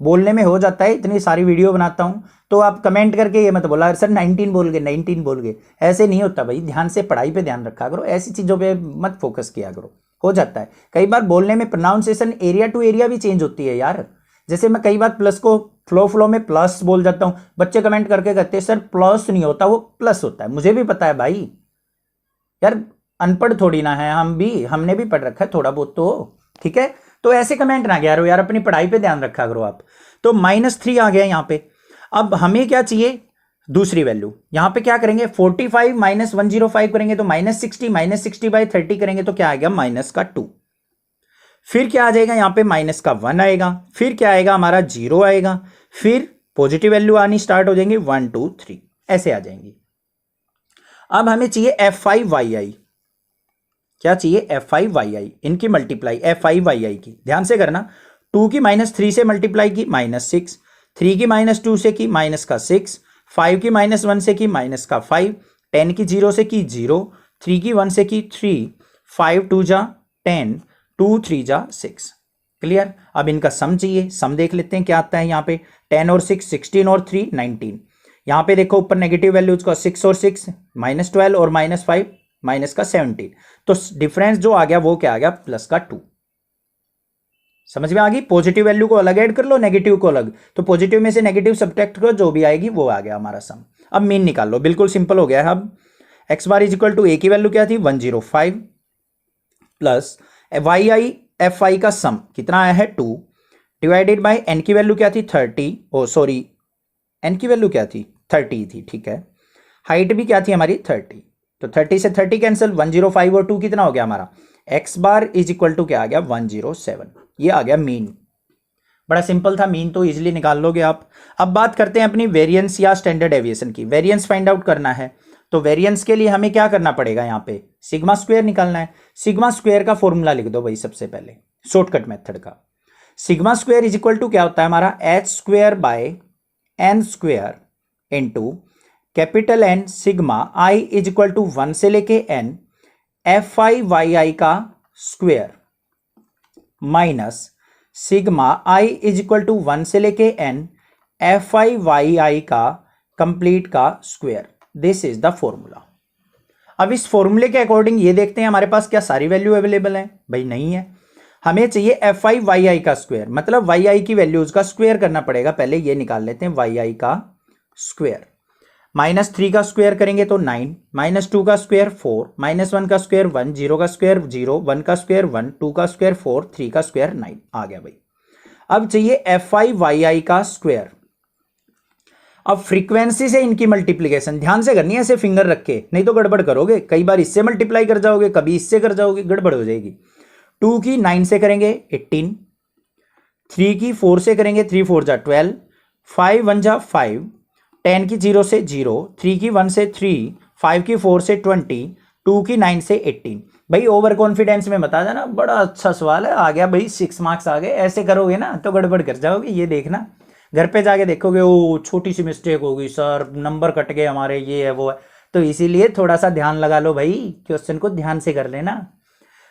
बोलने में हो जाता है, इतनी सारी वीडियो बनाता हूं तो आप कमेंट करके ये मत बोला सर 19 बोल गए 19 बोल गए, ऐसे नहीं होता भाई। ध्यान से पढ़ाई पे ध्यान रखा करो, ऐसी चीज़ों पे मत फोकस किया करो। हो जाता है कई बार बोलने में प्रोनाउंसिएशन एरिया टू एरिया भी चेंज होती है यार। जैसे मैं कई बार प्लस को फ्लो में प्लस बोल जाता हूं, बच्चे कमेंट करके कहते हैं सर प्लस नहीं होता वो प्लस होता है। मुझे भी पता है भाई, यार अनपढ़ थोड़ी ना है हम भी, हमने भी पढ़ रखा है थोड़ा बहुत तो। ठीक है, तो ऐसे कमेंट ना किया करो यार, अपनी पढ़ाई पे ध्यान रखा करो आप। तो -3 आ गया यहाँ पे। अब हमें क्या चाहिए, दूसरी वैल्यू। यहां पे क्या करेंगे 45 माइनस 105 करेंगे तो -60 बाय 30 करेंगे तो क्या आएगा -2। फिर क्या आ जाएगा यहां पे -1 आएगा, फिर क्या आएगा हमारा 0 आएगा, फिर पॉजिटिव वैल्यू आनी स्टार्ट हो जाएंगी 1 2 3 ऐसे आ जाएंगी। अब हमें चाहिए एफ आई वाई आई। क्या चाहिए एफ आई वाई आई, इनकी मल्टीप्लाई एफ आई वाई आई की। ध्यान से करना, 2 की -3 से मल्टीप्लाई की -6, 3 की -2 से की -6, 5 की -1 से की -5, 10 की 0 से की 0, 3 की 1 से की 3, 5 2 जा 10, 2 3 जा 6। क्लियर। अब इनका सम चाहिए, सम देख लेते हैं क्या आता है यहाँ पे। 10 और 6 16 और 3 19। यहाँ पे देखो ऊपर नेगेटिव वैल्यूज का 6 और 6 -12 और -5 -17। तो डिफरेंस जो आ गया वो क्या आ गया प्लस का 2। समझ में आ गई। पॉजिटिव वैल्यू को अलग ऐड कर लो, नेगेटिव को अलग, तो पॉजिटिव में से नेगेटिव सब्ट्रैक्ट करो, जो भी आएगी वो आ गया हमारा सम। अब मीन निकाल लो, बिल्कुल सिंपल हो गया है। अब x bar is equal to a की वैल्यू क्या थी 105 plus y i f i का सम कितना आया है 2, डिवाइडेड बाय एन की वैल्यू क्या थी 30, ओ सॉरी एन की वैल्यू क्या थी 30 थी, ठीक है। हाइट भी क्या थी हमारी 30, तो 30 से 30 कैंसिल, 105 और 2 कितना हो गया हमारा x bar is equal to क्या आ गया 107। ये आ गया मीन। बड़ा सिंपल था, मीन तो इजीली निकाल लोगे आप। अब बात करते हैं अपनी वेरिएंस या स्टैंडर्ड डेविएशन की। वेरिएंस फाइंड आउट करना है तो वेरिएंस के लिए हमें क्या करना पड़ेगा, यहाँ पे सिग्मा स्क्वायर निकालना है। सिग्मा स्क्वायर का फॉर्मूला लिख दो भाई सबसे पहले, शॉर्टकट मेथड का। Sigma square is equal to क्या होता है हमारा h square by n square into capital n sigma i is equal to 1 से लेके n f I Y i का square minus sigma i is equal to 1 से लेके n F I Y i का कंप्लीट का square. This is the formula. अब इस फॉर्मूले के अकॉर्डिंग ये देखते हैं हमारे पास क्या सारी वैल्यू अवेलेबल है। भाई नहीं है, हमें चाहिए एफ आई वाई आई का स्क्वायर, मतलब वाई आई की वैल्यूज का स्क्वायर करना पड़ेगा। पहले ये निकाल लेते हैं वाई आई का स्क्वायर। -3 का स्क्वायर करेंगे तो 9, -2 का स्क्वायर 4, -1 का स्क्वायर 1, 0 का स्क्वायर 0, 1 का स्क्वायर 1, 2 का स्क्वायर 4, 3 का स्क्वायर 9 आ गया भाई। अब चाहिए एफ आई वाई आई का स्क्वायर। अब फ्रीक्वेंसी से इनकी मल्टीप्लीकेशन ध्यान से करनी है, ऐसे फिंगर रख के, नहीं तो गड़बड़ करोगे। कई बार इससे मल्टीप्लाई कर जाओगे, कभी इससे कर जाओगे, गड़बड़ हो जाएगी। 2 की 9 से करेंगे 18, 3 की 4 से करेंगे 3 4 जा 12, 5 1 जा 5, 10 की 0 से 0, 3 की 1 से 3, 5 की 4 से 20, 2 की 9 से 18। भाई ओवर कॉन्फिडेंस में बता देना, बड़ा अच्छा सवाल है, आ गया भाई 6 मार्क्स आ गए। ऐसे करोगे ना तो गड़बड़ कर जाओगे, ये देखना घर पे जाके देखोगे ओ छोटी सी मिस्टेक होगी सर, नंबर कट गए हमारे, ये है वो है। तो इसीलिए थोड़ा सा ध्यान लगा लो भाई, क्वेश्चन को ध्यान से कर लेना।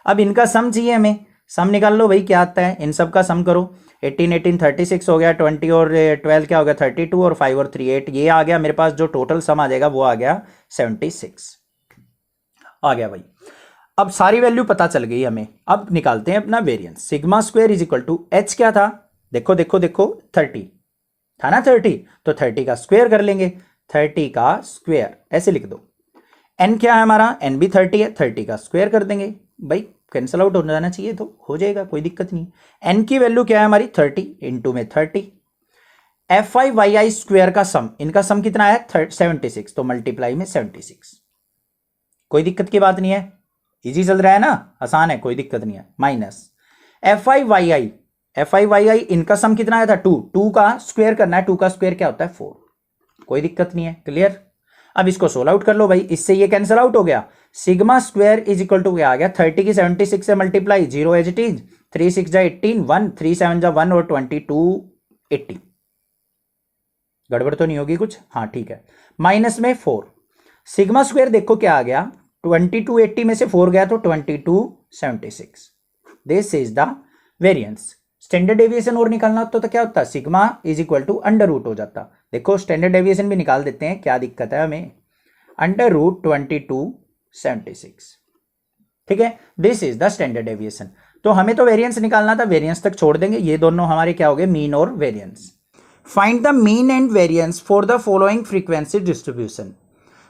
अब इनका सम चाहिए हमें, सम निकाल लो भाई क्या आता है। इन सब का सम करो, 18 18 36 हो गया, 20 और 12 क्या हो गया 32, और 5 और 3 8, ये आ गया मेरे पास। जो टोटल सम आ जाएगा वो आ गया 76 आ गया भाई। अब सारी वैल्यू पता चल गई हमें। अब निकालते हैं अपना variance. Sigma square is equal to H क्या था, देखो देखो देखो 30 था ना 30, तो 30 का स्क्वायर कर लेंगे। 30 का स्क्वायर ऐसे लिख दो। एन क्या है हमारा, एन भी 30 है, 30 का स्क्वायर कर देंगे। भाई कैंसल आउट हो जाना चाहिए तो हो जाएगा, कोई दिक्कत नहीं। एन की वैल्यू क्या है हमारी 30, इंटू में 30। F I Y i square का सम, इनका सम कितना है 76, तो मल्टीप्लाई में 76। कोई दिक्कत की बात नहीं है, इजी चल रहा है ना, आसान है, कोई दिक्कत नहीं है। Minus f I Y i, f I Y i इनका सम कितना आया था 2, 2 का स्क्वायर करना है, 2 का स्क्वायर क्या होता है 4। कोई दिक्कत नहीं है, क्लियर। अब इसको सोल्व आउट कर लो भाई, इससे ये कैंसिल आउट हो गया। Sigma square is equal to क्या आ गया 30 की 76 से मल्टीप्लाई, 0 एज इट इज, 3 6 जा 18, 1 3 7 जा 1 और 22 80। गड़बड़ तो नहीं होगी कुछ, हाँ ठीक है। माइनस में 4, सिग्मा स्क्वायर देखो क्या आ गया 22 80 में से 4 गया तो 22 76। This is the variance. Standard deviation और निकालना होता तो क्या होता, sigma is equal to under root हो जाता। देखो स्टैंडर्ड डेविएशन भी निकाल देते हैं, क्या दिक्कत है हमें, अंडर रूट 22 76। ठीक है, this is the standard deviation. तो हमें तो वेरिएंस निकालना था, वेरिएंस तक छोड़ देंगे, ये दोनों हमारे क्या हो गए मीन और variance. Find the mean and variance for the following frequency distribution.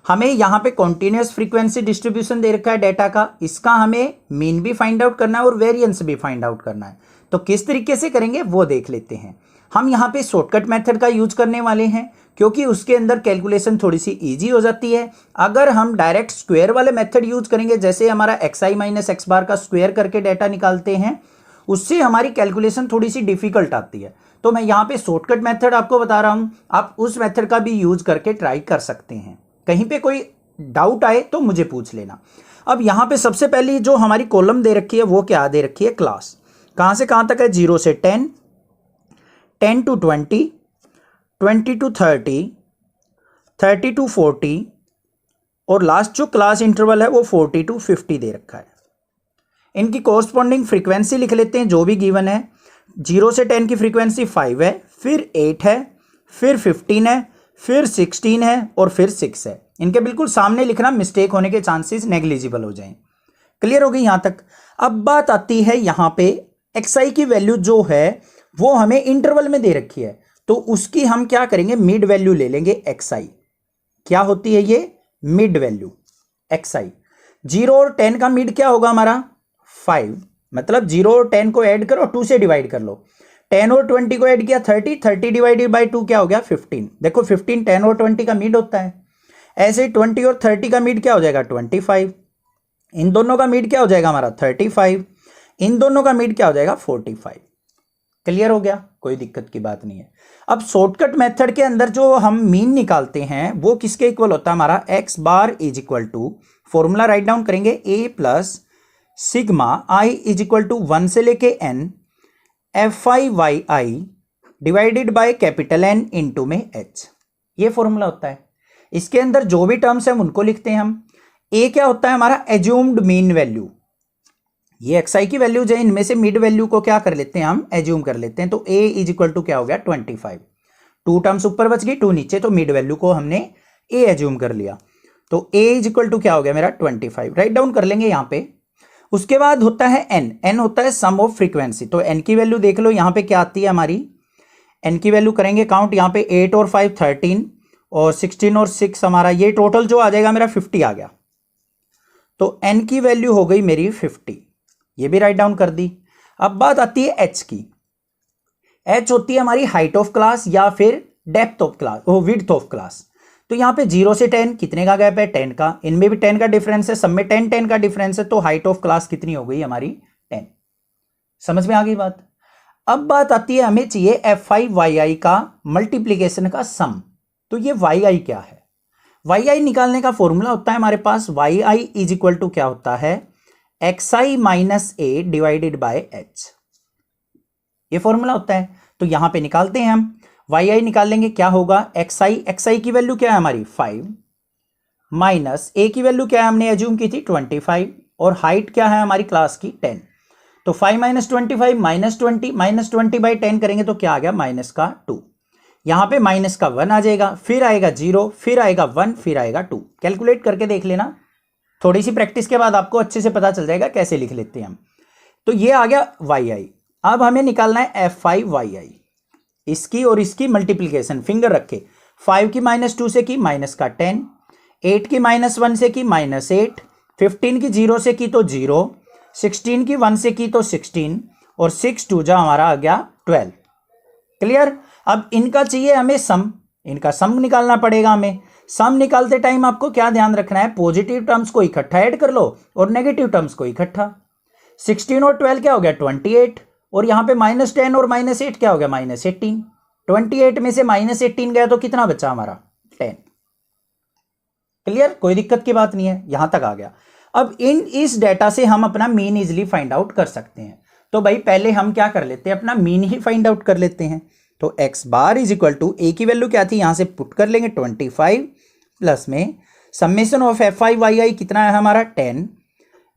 हमें यहाँ पे कॉन्टिन्यूस फ्रीक्वेंसी डिस्ट्रीब्यूशन दे रखा है डेटा का, इसका हमें मीन भी फाइंड आउट करना है और वेरिएंस भी फाइंड आउट करना है। तो किस तरीके से करेंगे वो देख लेते हैं। हम यहाँ पे शॉर्टकट मेथड का यूज करने वाले हैं, क्योंकि उसके अंदर कैलकुलेशन थोड़ी सी इजी हो जाती है। अगर हम डायरेक्ट स्क्वायर वाले मेथड यूज करेंगे, जैसे हमारा x i minus x bar का स्क्वायर करके डेटा निकालते हैं, उससे हमारी कैलकुलेशन थोड़ी सी डिफिकल्ट आती है। तो मैं यहाँ पे शॉर्टकट मेथड आपको बता रहा हूँ, आप उस मेथड का भी यूज करके ट्राई कर सकते हैं। कहीं पे कोई डाउट आए तो मुझे पूछ लेना। अब यहाँ पे सबसे पहली जो हमारी कॉलम दे रखी है वो क्या दे रखी है, क्लास। कहाँ से कहाँ तक है, 0 से 10, 10 to 20, 20 to 30, 30 to 40, और लास्ट जो क्लास इंटरवल है वो 40 to 50 दे रखा है। इनकी कोरस्पॉन्डिंग फ्रीक्वेंसी लिख लेते हैं जो भी गिवन है। 0 से 10 की फ्रीक्वेंसी 5 है, फिर 8 है, फिर 15 है, फिर 16 है और फिर 6 है। इनके बिल्कुल सामने लिखना, मिस्टेक होने के चांसेस नेग्लिजिबल हो जाएं। क्लियर हो गई यहां तक। अब बात आती है यहां पे एक्स आई की वैल्यू जो है वो हमें इंटरवल में दे रखी है, तो उसकी हम क्या करेंगे, मिड वैल्यू ले लेंगे एक्स आई। क्या होती है ये, मिड वैल्यू एक्स आई। 0 और 10 का मिड क्या होगा हमारा 5, मतलब 0 और 10 को ऐड करो, 2 से डिवाइड कर लो। 10 और 20 को ऐड किया 30, 30 डिवाइडेड बाई 2 क्या हो गया 15। देखो 15 10 और 20 का मिड होता है। ऐसे 20 और 30 का मिड क्या हो जाएगा 25। इन दोनों का मिड क्या हो जाएगा हमारा 35। इन दोनों का मिड क्या हो जाएगा 45। क्लियर हो गया, कोई दिक्कत की बात नहीं है। अब शॉर्टकट मेथड के अंदर जो हम मीन निकालते हैं वो किसके इक्वल होता है हमारा, x bar is equal to, formula right down करेंगे, a plus sigma i is equal to 1 से लेके n f I Y I divided by capital n into में एच। ये फॉर्मूला होता है। इसके अंदर जो भी टर्म्स हैं उनको लिखते हैं हम। ए क्या होता है हमारा एज्यूम्ड मीन वैल्यू, ये एक्स आई की वैल्यू जो है इनमें से मिड वैल्यू को क्या कर लेते हैं हम एज्यूम कर लेते हैं। तो ए इज इक्वल टू क्या हो गया 25, 2 टर्म्स ऊपर बच गई 2 नीचे, तो मिड वैल्यू को हमने ए एज्यूम कर लिया। तो ए इज इक्वल टू क्या हो गया मेरा 25, राइट डाउन कर लेंगे यहाँ पे। उसके बाद होता है एन, एन होता है सम ऑफ फ्रीक्वेंसी। तो एन की वैल्यू देख लो यहाँ पे क्या आती है हमारी, एन की वैल्यू करेंगे काउंट, यहाँ पे 8 और 5 13 और 16 और 6 हमारा ये टोटल जो आ जाएगा मेरा 50 आ गया। तो एन की वैल्यू हो गई मेरी 50, ये भी राइट डाउन कर दी। अब बात आती है एच की। एच होती है हमारी हाइट ऑफ क्लास या फिर डेप्थ ऑफ क्लास, वो विड्थ ऑफ क्लास। तो यहाँ पे 0 से 10 कितने का गैप है 10 का, इनमें भी 10 का डिफरेंस है, सब में 10 10 का डिफरेंस है। तो हाइट ऑफ क्लास कितनी हो गई हमारी 10। समझ में आ गई बात। अब बात आती है हमें चाहिए एफ आई वाई आई का मल्टीप्लीकेशन का सम। तो ये वाई आई क्या है, वाई आई निकालने का फॉर्मूला होता है हमारे पास y i is equal to क्या होता है x i minus a divided by h, ये फॉर्मूला होता है। तो यहां पे निकालते हैं हम, वाई आई निकाल लेंगे, क्या होगा एक्स आई की वैल्यू क्या है हमारी 5 माइनस ए की वैल्यू क्या है हमने एज्यूम की थी 25 और हाइट क्या है हमारी क्लास की 10। तो 5 माइनस 25 माइनस 20 बाई 10 करेंगे तो क्या आ गया माइनस का 2, यहां पे माइनस का 1 आ जाएगा, फिर आएगा 0, फिर आएगा 1, फिर आएगा 2। कैलकुलेट करके देख लेना, थोड़ी सी प्रैक्टिस के बाद आपको अच्छे से पता चल जाएगा कैसे लिख लेते हैं हम। तो ये आ गया वाई आई। अब हमें निकालना है एफ आई वाई आई, इसकी और इसकी मल्टीप्लीकेशन, फिंगर रखे 5 की -2 से की माइनस का 10, 8 की -1 से की -8, 15 की 0 से की तो 0, 16 की 1 से की तो 16 और 6 2 जा हमारा आ गया 12। क्लियर। अब इनका चाहिए हमें सम, इनका सम निकालना पड़ेगा हमें। सम निकालते टाइम आपको क्या ध्यान रखना है, पॉजिटिव टर्म्स को इकट्ठा ऐड कर लो और नेगेटिव टर्म्स को इकट्ठा। 16 और 12 क्या हो गया 28 और यहां पे -10 और -8 क्या हो गया -18। 28 में से -18 गया तो कितना बचा हमारा 10। क्लियर, कोई दिक्कत की बात नहीं है, यहां तक आ गया। अब इस डेटा से हम अपना मीन इजिली फाइंड आउट कर सकते हैं। तो भाई पहले हम क्या कर लेते हैं, अपना मीन ही फाइंड आउट कर लेते हैं। तो x bar is equal to a की वैल्यू क्या थी, यहां से पुट कर लेंगे 25 प्लस में summation of f I Y i कितना है हमारा 10,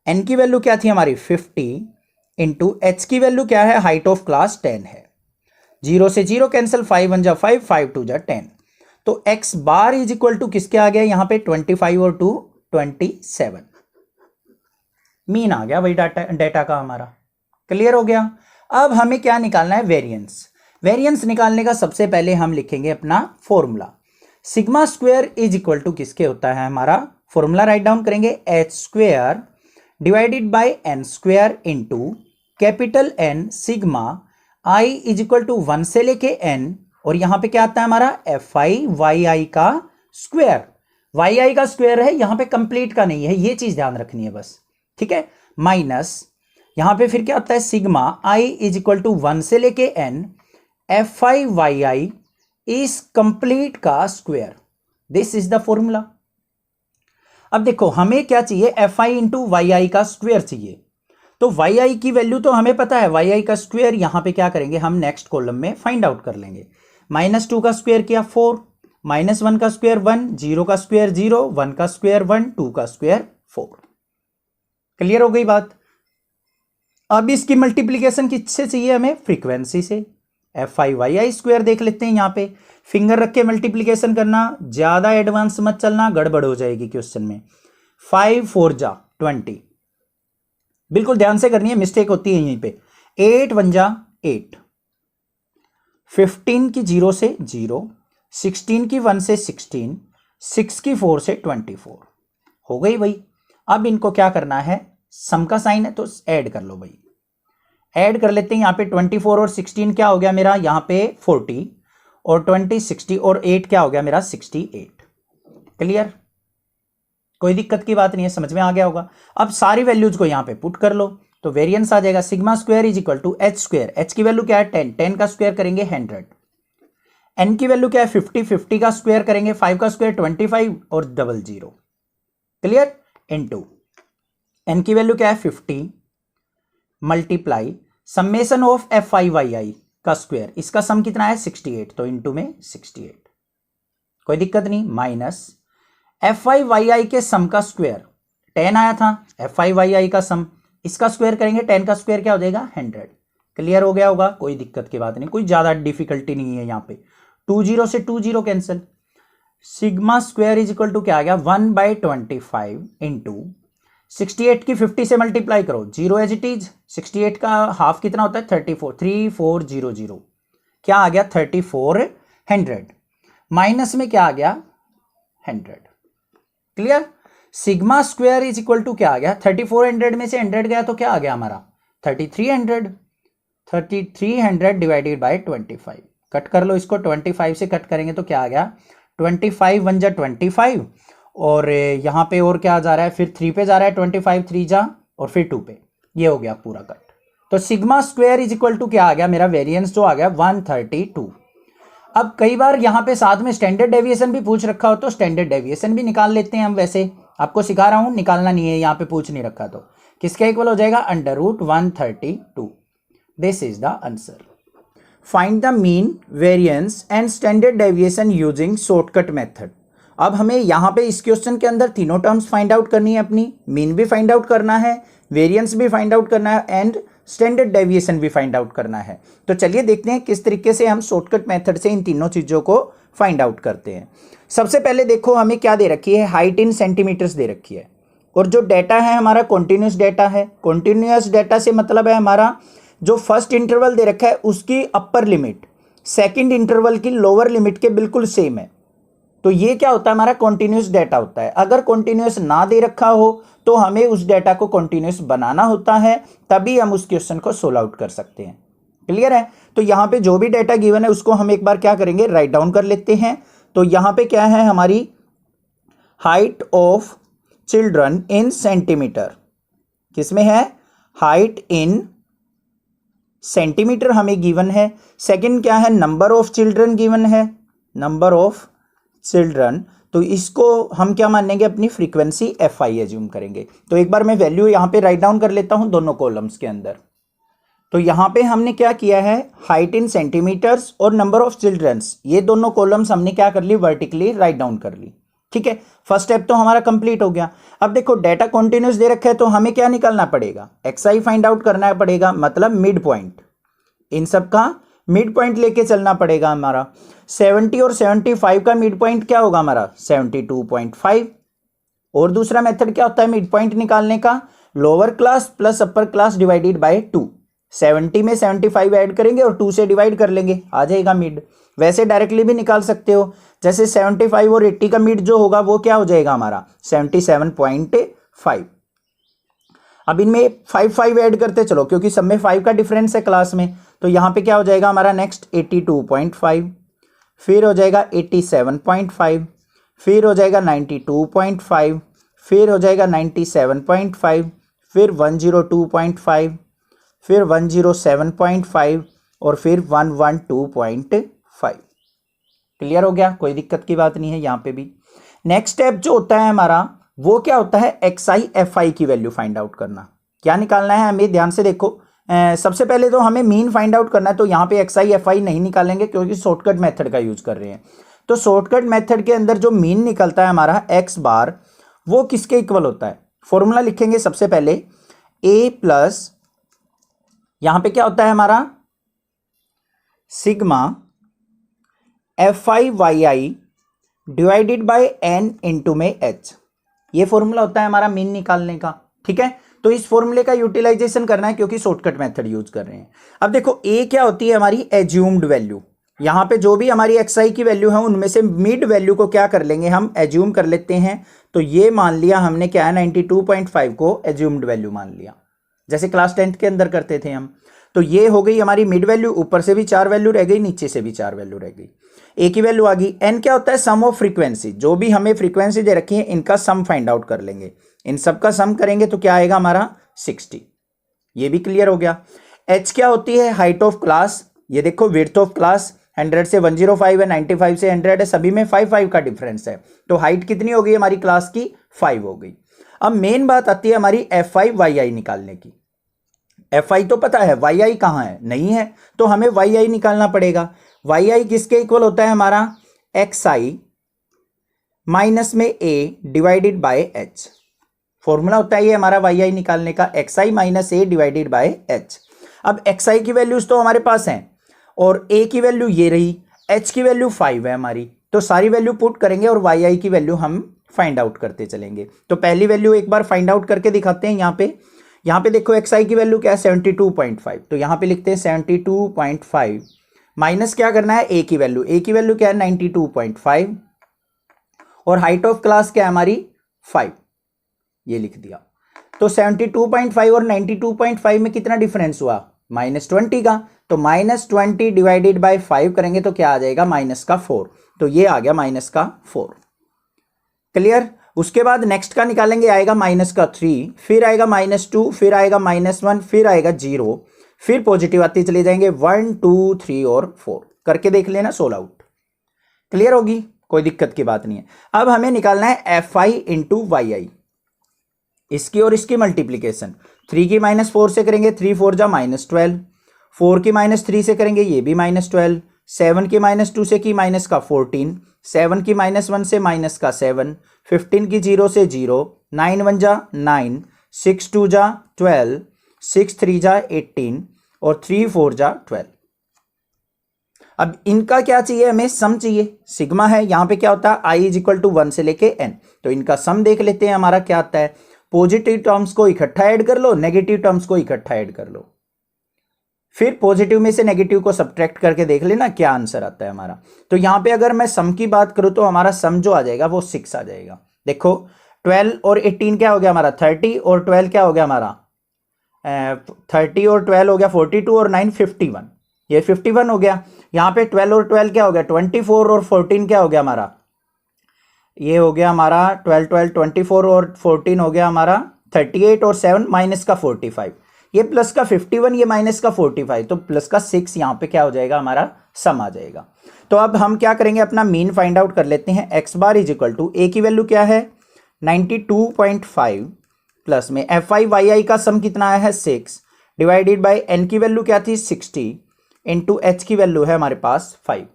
एन की वैल्यू क्या थी हमारी 50 इंटू एच की वैल्यू क्या है हाइट ऑफ क्लास 10 है। 0 से 0 कैंसिल, 5 1 जा 5, 5 2 जा 10। तो x bar is equal to किसके आ गया यहां पे 25 और 2 27, मीन आ गया वही डेटा का हमारा। क्लियर हो गया। अब हमें क्या निकालना है वेरिएंस। वेरिएंस निकालने का सबसे पहले हम लिखेंगे अपना formula, sigma square is equal to किसके होता है हमारा, फॉर्मूला राइट डाउन करेंगे h square divided by n square into capital n sigma i is equal to 1 से लेके एन, और यहां पे क्या आता है हमारा एफ आई वाई आई का स्क्वायर। वाई आई का स्क्वायर है, यहां पे कंप्लीट का नहीं है, ये चीज ध्यान रखनी है बस, ठीक है। माइनस यहां पे फिर क्या होता है sigma i is equal to 1 से लेके n f I Y i is complete का square. This is the formula. अब देखो हमें क्या चाहिए, f i into y i का स्क्वायर चाहिए। तो वाई आई की वैल्यू तो हमें पता है, वाई आई का स्क्वायर यहां पे क्या करेंगे हम नेक्स्ट कॉलम में फाइंड आउट कर लेंगे। -2 का स्क्वायर किया 4, -1 का स्क्वायर 1, 0 का स्क्वायर 0, 1 का स्क्वायर 1, 2 का स्क्वायर 4। क्लियर हो गई बात। अब इसकी मल्टीप्लीकेशन किससे चाहिए हमें, फ्रीक्वेंसी से। F I Y i square देख लेते हैं, यहां पे फिंगर रख के मल्टीप्लीकेशन करना, ज्यादा एडवांस मत चलना, गड़बड़ हो जाएगी क्वेश्चन में। 5 4 जा 20, बिल्कुल ध्यान से करनी है, मिस्टेक होती है यहीं पे। 8 1 जा 8, 15 की 0 से 0, 16 की 1 से 16, 6 की 4 से 24 हो गई भाई। अब इनको क्या करना है, सम का साइन है तो ऐड कर लो भाई, ऐड कर लेते हैं। यहां पे 24 और 16 क्या हो गया मेरा, यहां पे 40 और 20 60 और 8 क्या हो गया मेरा 68। क्लियर, कोई दिक्कत की बात नहीं है, समझ में आ गया होगा। अब सारी वैल्यूज को यहां पे पुट कर लो तो वेरिएंस आ जाएगा sigma square is equal to h square. H की वैल्यू क्या है 10, 10 का स्क्वायर करेंगे 100, एन की वैल्यू क्या है 50, 50 का स्क्वायर करेंगे 5 का स्क्वायर 25 और 00। क्लियर, इनटू एन की वैल्यू क्या है 50 multiply summation of f I Y i का स्क्वायर, इसका सम कितना है 68, तो इनटू में 68, कोई दिक्कत नहीं, माइनस एफ आई वाई आई के सम का स्क्वायर 10 आया था, FI YI का सम, इसका स्क्वायर करेंगे, 10 का स्क्वायर क्या हो जाएगा 100। क्लियर हो गया होगा, कोई दिक्कत की बात नहीं, कोई ज़्यादा डिफिकल्टी नहीं है यहाँ पे। 20 से 20 cancel, sigma square is equal to क्या आ गया 1/25 इंटू 68 की 50 से मल्टीप्लाई करो, जीरो एज इट इज। 68 का हाफ कितना होता है 3400, क्या आ गया 3400, माइनस में क्या आ गया 100। Clear, sigma square is equal to क्या आ गया 3400 में से 100 गया तो क्या आ गया हमारा 3300 डिवाइडेड बाय 25। कट कर लो इसको, 25 से कट करेंगे तो क्या आ गया 25 1 जा 25, और यहाँ पे और क्या जा रहा है फिर 3 पे जा रहा है 25 3 जा और फिर 2 पे, ये हो गया पूरा कट। तो sigma square is equal to क्या आ गया मेरा वेरिएंस जो आ गया 132। अब कई बार यहाँ पे साथ में स्टैंडर्ड डेविएशन भी पूछ रखा हो तो स्टैंडर्ड डेविएशन भी निकाल लेते हैं हम, वैसे आपको सिखा रहा हूँ, निकालना नहीं है, यहाँ पे पूछ नहीं रखा तो किसका इक्वल हो जाएगा √132। This is the answer. Find the mean, variance and standard deviation using shortcut method. अब हमें यहाँ पे इस क्वेश्चन के अंदर तीनों टर्म्स फाइंड आउट करनी है अपनी, मीन भी फाइंड आउट करना है, वेरिएंस भी फाइंड आउट करना है एंड स्टैंडर्ड डेविएशन भी फाइंड आउट करना है। तो चलिए देखते हैं किस तरीके से हम शॉर्टकट मेथड से इन तीनों चीज़ों को फाइंड आउट करते हैं। सबसे पहले देखो हमें क्या दे रखी है, हाइट इन सेंटीमीटर्स दे रखी है, और जो डेटा है हमारा कॉन्टिन्यूस डेटा है। कॉन्टिन्यूस डेटा से मतलब है हमारा जो फर्स्ट इंटरवल दे रखा है उसकी अपर लिमिट सेकंड इंटरवल की लोअर लिमिट के बिल्कुल सेम है, तो ये क्या होता है हमारा कॉन्टिन्यूस डेटा होता है। अगर कॉन्टिन्यूस ना दे रखा हो तो हमें उस डेटा को कॉन्टिन्यूस बनाना होता है, तभी हम उस क्वेश्चन को सोल्व आउट कर सकते हैं। क्लियर है, तो यहाँ पे जो भी डेटा गिवन है उसको हम एक बार क्या करेंगे राइट डाउन कर लेते हैं। तो यहाँ पे क्या है हमारी height of children in centimetre, किसमें है हाइट इन सेंटीमीटर हमें गिवन है। सेकंड क्या है नंबर ऑफ चिल्ड्रन गिवन है, नंबर ऑफ चिल्ड्रन, तो इसको हम क्या मानेंगे अपनी फ्रीक्वेंसी FI एज्यूम करेंगे। तो एक बार मैं वैल्यू यहाँ पे राइट डाउन कर लेता हूँ दोनों कॉलम्स के अंदर। तो यहाँ पे हमने क्या किया है हाइट इन सेंटीमीटर्स और नंबर ऑफ चिल्ड्रंस, ये दोनों कॉलम्स हमने क्या कर ली वर्टिकली राइट डाउन कर ली। ठीक है, फर्स्ट स्टेप तो हमारा कंप्लीट हो गया। अब देखो डेटा कॉन्टिन्यूस दे रखा है तो हमें क्या निकालना पड़ेगा XI फाइंड आउट करना पड़ेगा, मतलब मिड पॉइंट, इन सब का मिड पॉइंट लेके चलना पड़ेगा हमारा। 70 और 75 का मिड पॉइंट क्या होगा हमारा 72.5। और दूसरा मेथड क्या होता है मिड पॉइंट निकालने का, lower class plus upper class divided by 2। 70 में 75 ऐड करेंगे और 2 से डिवाइड कर लेंगे, आ जाएगा मिड। वैसे डायरेक्टली भी निकाल सकते हो, जैसे 75 और 80 का मिड जो होगा वो क्या हो जाएगा हमारा 77.5। अब इनमें 5 ऐड करते चलो क्योंकि सब में 5 का डिफरेंस है क्लास में, तो यहाँ पे क्या हो जाएगा हमारा नेक्स्ट 82.5, फिर हो जाएगा 87.5, फिर हो जाएगा 92.5, फिर हो जाएगा 97.5, फिर 102.5, फिर 107.5 और फिर 112.5। क्लियर हो गया, कोई दिक्कत की बात नहीं है यहाँ पे भी। नेक्स्ट स्टेप जो होता है हमारा वो क्या होता है XI FI की वैल्यू फाइंड आउट करना। क्या निकालना है हमें ध्यान से देखो, सबसे पहले तो हमें मीन फाइंड आउट करना है, तो यहाँ पे XI FI नहीं निकालेंगे क्योंकि शॉर्टकट मेथड का यूज कर रहे हैं। तो शॉर्टकट मेथड के अंदर जो मीन निकलता है हमारा X बार, वो किसके इक्वल होता है, फॉर्मूला लिखेंगे सबसे पहले A प्लस यहाँ पे क्या होता है हमारा sigma FI YI divided by N into में H, ये फॉर्मूला होता है हमारा मीन निकालने का। ठीक है, तो इस फॉर्मूले का यूटिलाइजेशन करना है क्योंकि शॉर्टकट मेथड यूज कर रहे हैं। अब देखो ए क्या होती है हमारी एज्यूम्ड वैल्यू, यहाँ पे जो भी हमारी XI की वैल्यू है उनमें से मिड वैल्यू को क्या कर लेंगे हम एज्यूम कर लेते हैं। तो ये मान लिया हमने क्या है 92.5 को एज्यूम्ड वैल्यू मान लिया, जैसे क्लास 10th के अंदर करते थे हम। तो ये हो गई हमारी मिड वैल्यू, ऊपर से भी 4 वैल्यू रह गई, नीचे से भी 4 वैल्यू रह गई, ए की वैल्यू आ गई। एन क्या होता है सम ऑफ फ्रीक्वेंसी, जो भी हमें फ्रीक्वेंसी दे रखी है इनका सम फाइंड आउट कर लेंगे, इन सब का सम करेंगे तो क्या आएगा हमारा 60, ये भी क्लियर हो गया। एच क्या होती है हाइट ऑफ क्लास, ये देखो विड्थ ऑफ क्लास 100 से 105 है, 95 से 100 है, सभी में 5 का डिफरेंस है, तो हाइट कितनी हो गई हमारी क्लास की 5 हो गई। अब मेन बात आती है हमारी FI YI निकालने की। FI तो पता है, YI कहाँ है नहीं है, तो हमें YI निकालना पड़ेगा। YI किसके इक्वल होता है हमारा XI माइनस में A divided by H। Formula होता है ये हमारा वाई आई निकालने का, x i minus a divided by H. अब एक्स आई की वैल्यूज तो हमारे पास हैं और ए की वैल्यू ये रही, एच की वैल्यू 5 है हमारी, तो सारी वैल्यू पुट करेंगे और वाई आई की वैल्यू हम फाइंड आउट करते चलेंगे। तो पहली वैल्यू एक बार फाइंड आउट करके दिखाते हैं। यहाँ पे देखो एक्स आई की वैल्यू क्या है 72.5, तो यहाँ पे लिखते हैं 72.5 माइनस क्या करना है ए की वैल्यू क्या है 92.5 और हाइट ऑफ क्लास क्या है हमारी 5, ये लिख दिया। तो 72.5 और 92.5 में कितना डिफरेंस हुआ -20 का, तो -20 डिवाइडेड बाय 5 करेंगे तो क्या आ जाएगा -4, तो ये आ गया -4। क्लियर। उसके बाद नेक्स्ट का निकालेंगे, आएगा -3, फिर आएगा -2, फिर आएगा -1, फिर आएगा 0, फिर पॉजिटिव आते चले जाएंगे 1 2 3 और 4 करके देख लेना, सोल्व आउट। क्लियर होगी, कोई दिक्कत की बात नहीं है। अब हमें निकालना है एफ आई इंटू वाई आई, इसकी और इसकी मल्टीप्लीकेशन 3 की -4 से करेंगे 3 4 जा -12, 4 की -3 से करेंगे ये भी -12, 7 की -2 से की माइनस का 14, 7 की -1 से माइनस का 7, 15 की 0 से 0, 9 1 जा 9, 6 2 जा 12, 6 3 जा 18 और 3 4 जा 12। अब इनका क्या चाहिए, हमें सम चाहिए, सिग्मा है। यहां पे क्या होता है i इज इक्वल टू 1 से लेके n, तो इनका सम देख लेते हैं हमारा क्या आता है। पॉजिटिव टर्म्स को इकट्ठा ऐड कर लो, नेगेटिव टर्म्स को इकट्ठा ऐड कर लो, फिर पॉजिटिव में से नेगेटिव को सब्ट्रैक्ट करके देख लेना क्या आंसर आता है हमारा। तो यहां पे अगर मैं सम की बात करूं तो हमारा सम जो आ जाएगा वो 6 आ जाएगा। देखो 12 और 18 क्या हो गया हमारा 30 और 12 क्या हो गया हमारा 30 और 12 हो गया 42 और 9 51, ये 51 हो गया। यहाँ पे 12 और 12 क्या हो गया 24 और 14 क्या हो गया हमारा, ये हो गया हमारा 12 12 24 और 14 हो गया हमारा 38 और 7 माइनस का 45, ये प्लस का 51 ये माइनस का 45, तो प्लस का 6 यहाँ पे क्या हो जाएगा हमारा सम आ जाएगा। तो अब हम क्या करेंगे, अपना मीन फाइंड आउट कर लेते हैं। X bar is equal to a की वैल्यू क्या है 92.5 प्लस में एफ आई वाई आई का सम कितना आया है 6 डिवाइडेड बाय एन की वैल्यू क्या थी 60 इंटू एच की वैल्यू है हमारे पास 5।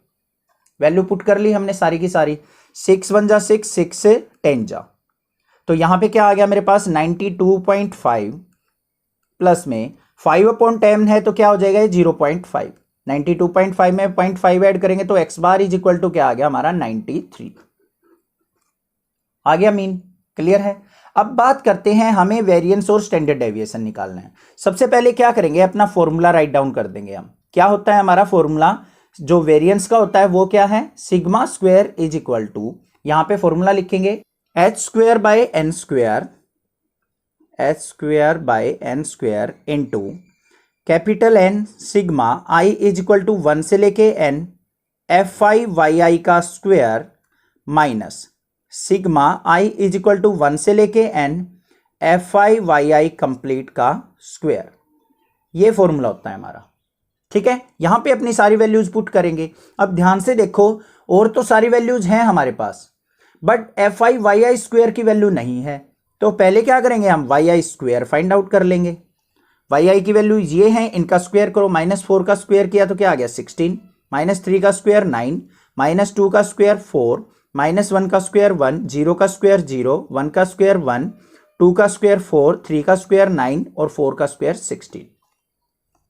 वैल्यू पुट कर ली हमने सारी की सारी, 6 1 जा 6, 6 से 10 जा, तो यहां पे क्या आ गया मेरे पास 92.5 प्लस में 5/10 है तो क्या हो जाएगा ये 0.5, 92.5 में 0.5 ऐड करेंगे तो x bar is equal to क्या आ गया हमारा 93 आ गया मीन। क्लियर है। अब बात करते हैं, हमें वेरिएंस और स्टैंडर्ड डेविएशन निकालना है। सबसे पहले क्या करेंगे, अपना फॉर्मूला राइट डाउन कर देंगे हम। क्या होता है हमारा फॉर्मूला जो वेरिएंस का होता है वो क्या है, sigma square is equal to, यहां पे फॉर्मूला लिखेंगे h square by n square into capital n sigma i is equal to 1 से लेके n f I Y i का square minus sigma i is equal to 1 से लेके n f I Y i complete का square, ये formula होता है हमारा। ठीक है, यहां पे अपनी सारी वैल्यूज पुट करेंगे। अब ध्यान से देखो, और तो सारी वैल्यूज हैं हमारे पास, but f I Y i square की वैल्यू नहीं है, तो पहले क्या करेंगे हम y i square find out कर लेंगे। वाई आई की वैल्यू ये है, इनका स्क्वायर करो, -4 का स्क्वायर किया तो क्या आ गया 16, -3 का स्क्वायर 9, -2 का स्क्वायर 4, -1 का स्क्वायर 1, 0 का स्क्वायर 0, 1 का स्क्वायर 1, 2 का स्क्वायर 4, 3 का स्क्वायर 9 और 4 का स्क्वायर 16।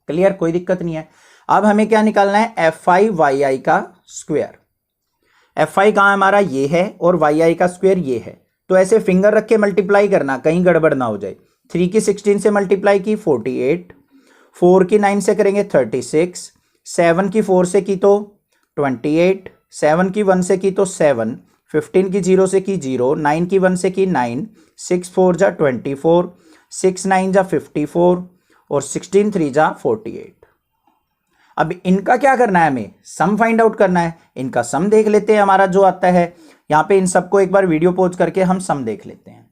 क्लियर, कोई दिक्कत नहीं है। अब हमें क्या निकालना है, एफ आई वाई आई का स्क्वायर। एफ आई कहां हमारा ये है और वाई आई का स्क्वायर ये है, तो ऐसे फिंगर रख के मल्टीप्लाई करना, कहीं गड़बड़ ना हो जाए। 3 की 16 से मल्टीप्लाई की 48, 4 की 9 से करेंगे 36, 7 की 4 से की तो 28, 7 की 1 से की तो 7, 15 की 0 से की 0, 9 की 1 से की 9, 6 4 जा 24, 6 9 जा 54 और 16 3 जा 48। अब इनका क्या करना है, हमें सम फाइंड आउट करना है। इनका सम देख लेते हैं हमारा जो आता है, यहां पे इन सबको एक बार वीडियो पॉज करके हम सम देख लेते हैं।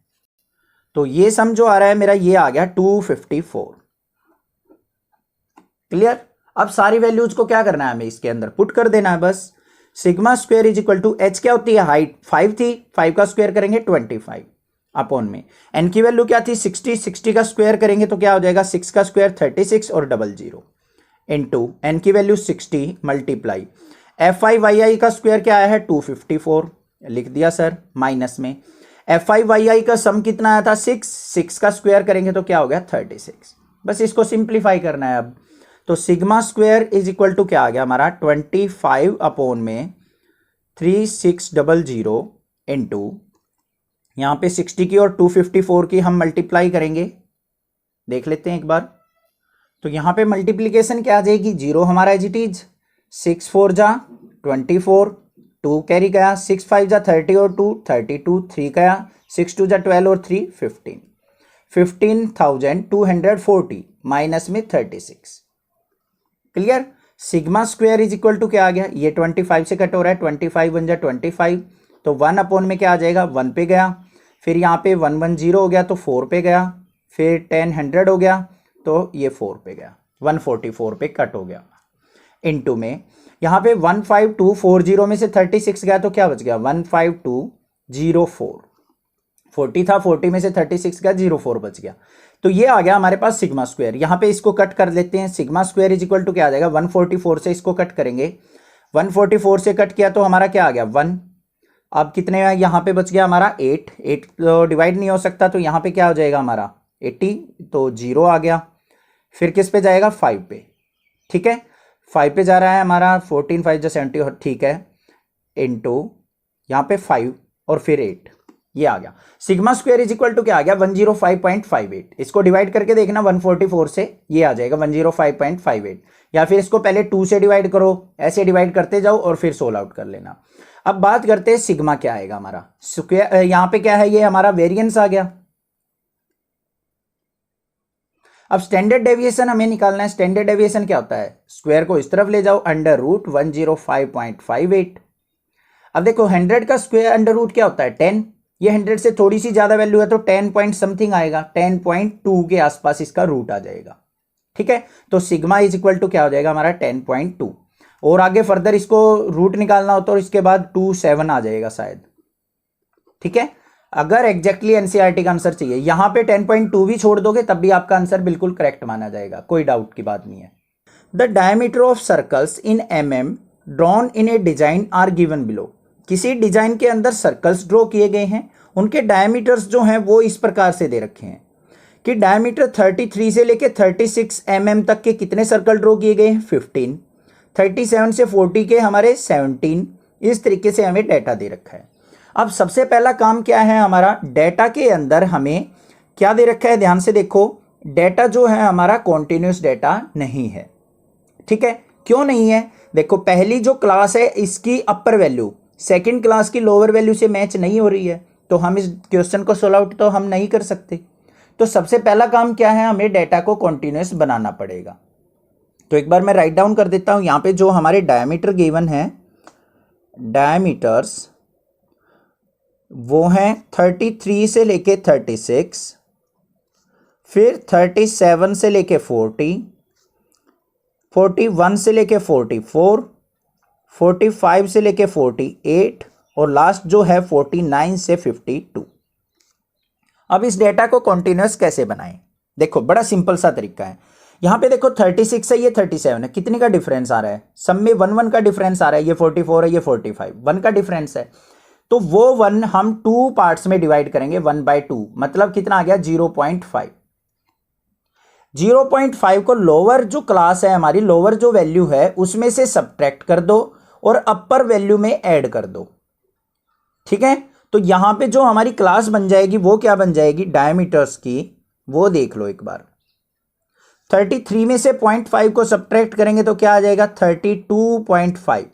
तो ये सम जो आ रहा है मेरा, ये आ गया 254। क्लियर। अब सारी वैल्यूज को क्या करना है, हमें इसके अंदर पुट कर देना है बस। Sigma square is equal to H क्या होती है, हाइट 5 थी, 5 का स्क्वायर करेंगे 25 अपॉन में एन की वैल्यू क्या थी 60, 60 का स्क्वायर करेंगे तो क्या हो जाएगा 6 का स्क्वायर 36 और 00 इंटू एन की value 60 multiply f I Y i का स्क्वायर क्या आया है 254, लिख दिया सर, माइनस में एफ आई वाई आई का सम कितना आया था 6, 6 का स्क्वायर करेंगे तो क्या हो गया 36। बस इसको सिंप्लीफाई करना है अब। तो sigma square is equal to क्या आ गया हमारा 25 अपॉन में 3600 इंटू यहाँ पे 60 की और 254 की हम मल्टीप्लाई करेंगे, देख लेते हैं एक बार। तो यहाँ पे मल्टीप्लीकेशन क्या आ जाएगी, 0 हमारा एज इट इज, 6 4 जा 24, 2 कैरी गया, 6 5 जा 30 और 2 32, 3 गया, 6 2 जा 12 और 3 15, 15,240 माइनस में 36। Clear. Sigma square is equal to क्या आ गया, ये 25 से कट हो रहा है, 25 1 जा 25, तो 1 अपॉन में क्या आ जाएगा 1 पे गया, फिर यहाँ पे 110 हो गया तो 4 पे गया, फिर 10 100 हो गया तो ये 4 पे गया, 144 पे कट हो गया। इनटू में यहाँ पे 15240 में से 36 गया तो क्या बच गया 15204, 40 था, 40 में से 36 गया 04 बच गया। तो ये आ गया हमारे पास सिग्मा स्क्वायर। यहाँ पे इसको कट कर लेते हैं, sigma square is equal to क्या आ जाएगा 144 से इसको कट करेंगे, 144 से कट किया तो हमारा क्या आ गया 1। अब कितने यहाँ पे बच गया हमारा 8, 8 तो डिवाइड नहीं हो सकता तो यहाँ पे क्या हो जाएगा हमारा 80, तो 0 आ गया। फिर किस पे जाएगा 5 पे, ठीक है 5 पे जा रहा है हमारा, 14 5 जा 70, ठीक है, इनटू यहाँ पे 5 और फिर 8, ये आ गया। Sigma square is equal to क्या आ गया 105.58। इसको डिवाइड करके देखना 144 से, ये आ जाएगा 105.58, या फिर इसको पहले 2 से डिवाइड करो, ऐसे डिवाइड करते जाओ और फिर सोल्व आउट कर लेना। अब बात करते हैं सिग्मा क्या आएगा हमारा स्क्वायर, यहाँ पे क्या है ये हमारा वेरिएंस आ गया। अब स्टैंडर्ड डेविएशन हमें निकालना है। स्टैंडर्ड डेविएशन क्या होता है, स्क्वायर को इस तरफ ले जाओ, अंडर रूट 105.58। अब देखो 100 का स्क्वायर अंडर रूट क्या होता है 10, ये 100 से थोड़ी सी ज्यादा वैल्यू है तो 10 पॉइंट समथिंग आएगा, 10.2 के आसपास इसका रूट आ जाएगा, ठीक है। तो सिग्मा इज इक्वल टू क्या हो जाएगा हमारा 10.2, और आगे फर्दर इसको रूट निकालना हो तो इसके बाद 27 आ जाएगा शायद, ठीक है। अगर एग्जैक्टली एनसीईआरटी का आंसर चाहिए, यहां पे 10.2 भी छोड़ दोगे तब भी आपका आंसर बिल्कुल करेक्ट माना जाएगा, कोई डाउट की बात नहीं है। The diameter of circles in mm drawn in a design are given below. किसी डिजाइन के अंदर सर्कल्स ड्रॉ किए गए हैं, उनके डायमीटर्स जो हैं वो इस प्रकार से दे रखे हैं कि डायमीटर 33 से लेके 36 mm तक के कितने सर्कल ड्रॉ किए गए हैं 15, 37 से 40 के हमारे 17, इस तरीके से हमें डाटा दे रखा है। अब सबसे पहला काम क्या है हमारा, डाटा के अंदर हमें क्या दे रखा है, ध्यान से देखो, डाटा जो है हमारा कॉन्टिन्यूस डाटा नहीं है, ठीक है। क्यों नहीं है, देखो पहली जो क्लास है इसकी अपर वैल्यू सेकंड क्लास की लोअर वैल्यू से मैच नहीं हो रही है, तो हम इस क्वेश्चन को सोल्व आउट तो हम नहीं कर सकते। तो सबसे पहला काम क्या है, हमें डाटा को कॉन्टिन्यूस बनाना पड़ेगा। तो एक बार मैं राइट डाउन कर देता हूं, यहाँ पे जो हमारे डायमीटर गिवन है, डायमीटर्स वो हैं 33 से लेके 36, फिर 37 से लेके 40, 41 से लेके 44, 45 से लेके 48 और लास्ट जो है 49 से 52। अब इस डेटा को कॉन्टिन्यूस कैसे बनाएं, देखो बड़ा सिंपल सा तरीका है। यहाँ पे देखो 36 है, ये 37 है, कितने का डिफरेंस आ रहा है, सब में 1 1 का डिफरेंस आ रहा है, ये 44 है, ये 45, 1 का डिफरेंस है। तो वो 1 हम 2 पार्ट्स में डिवाइड करेंगे, 1/2, मतलब कितना आ गया 0.5। 0.5 को लोअर जो क्लास है हमारी, लोअर जो वैल्यू है उसमें से सब्ट्रैक्ट कर दो और अपर वैल्यू में ऐड कर दो, ठीक है। तो यहां पे जो हमारी क्लास बन जाएगी वो क्या बन जाएगी, डायमीटर्स की, वो देख लो एक बार। 33 में से 0.5 को सब्ट्रैक्ट करेंगे तो क्या आ जाएगा 32.5,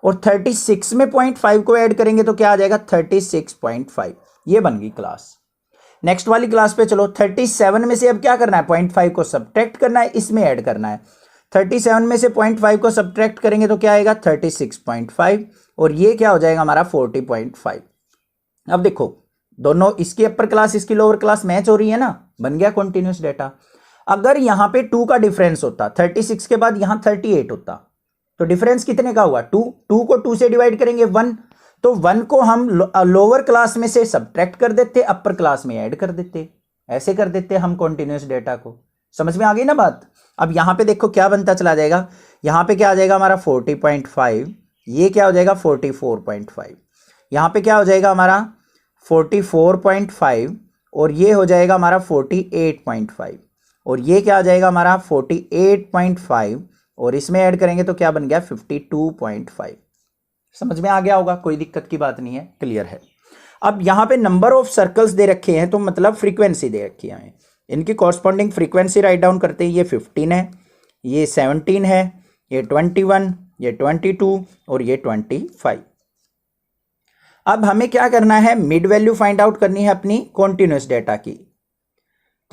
और 36 में 0.5 को ऐड करेंगे तो क्या आ जाएगा 36.5। ये बन गई क्लास। नेक्स्ट वाली क्लास पे चलो, 37 में से अब क्या करना है, 0.5 को सब्ट्रैक्ट करना है, इसमें ऐड करना है। 37 में से 0.5 को सब्ट्रैक्ट करेंगे तो क्या आएगा 36.5, और ये क्या हो जाएगा हमारा 40.5। अब देखो दोनों, इसकी अपर क्लास इसकी लोअर क्लास मैच हो रही है ना, बन गया कॉन्टिन्यूस डेटा। अगर यहां पे 2 का डिफरेंस होता, 36 के बाद यहां 38 होता, तो डिफरेंस कितने का हुआ 2, 2 को 2 से डिवाइड करेंगे 1, तो 1 को हम लोअर क्लास में से सब्ट्रैक्ट कर देते, अपर क्लास में ऐड कर देते, ऐसे कर देते हम कॉन्टिन्यूस डेटा को। समझ में आ गई ना बात। अब यहां पे देखो क्या बनता चला जाएगा, यहां पे क्या आ जाएगा हमारा 40.5, ये क्या हो जाएगा 44.5, यहां पे क्या हो जाएगा हमारा 44.5 और ये हो जाएगा हमारा 48.5 और ये क्या आ जाएगा हमारा 48.5 और इसमें ऐड करेंगे तो क्या बन गया 52.5। समझ में आ गया होगा, कोई दिक्कत की बात नहीं है, क्लियर है। अब यहाँ पे नंबर ऑफ सर्कल्स दे रखे हैं तो मतलब फ्रीक्वेंसी दे रखी है हमें, इनकी कॉरस्पॉन्डिंग फ्रीक्वेंसी राइट डाउन करते हैं। ये 15 है, ये 17 है, ये 21, ये 22 और ये 25। अब हमें क्या करना है, मिड वैल्यू फाइंड आउट करनी है अपनी कॉन्टिन्यूस डेटा की।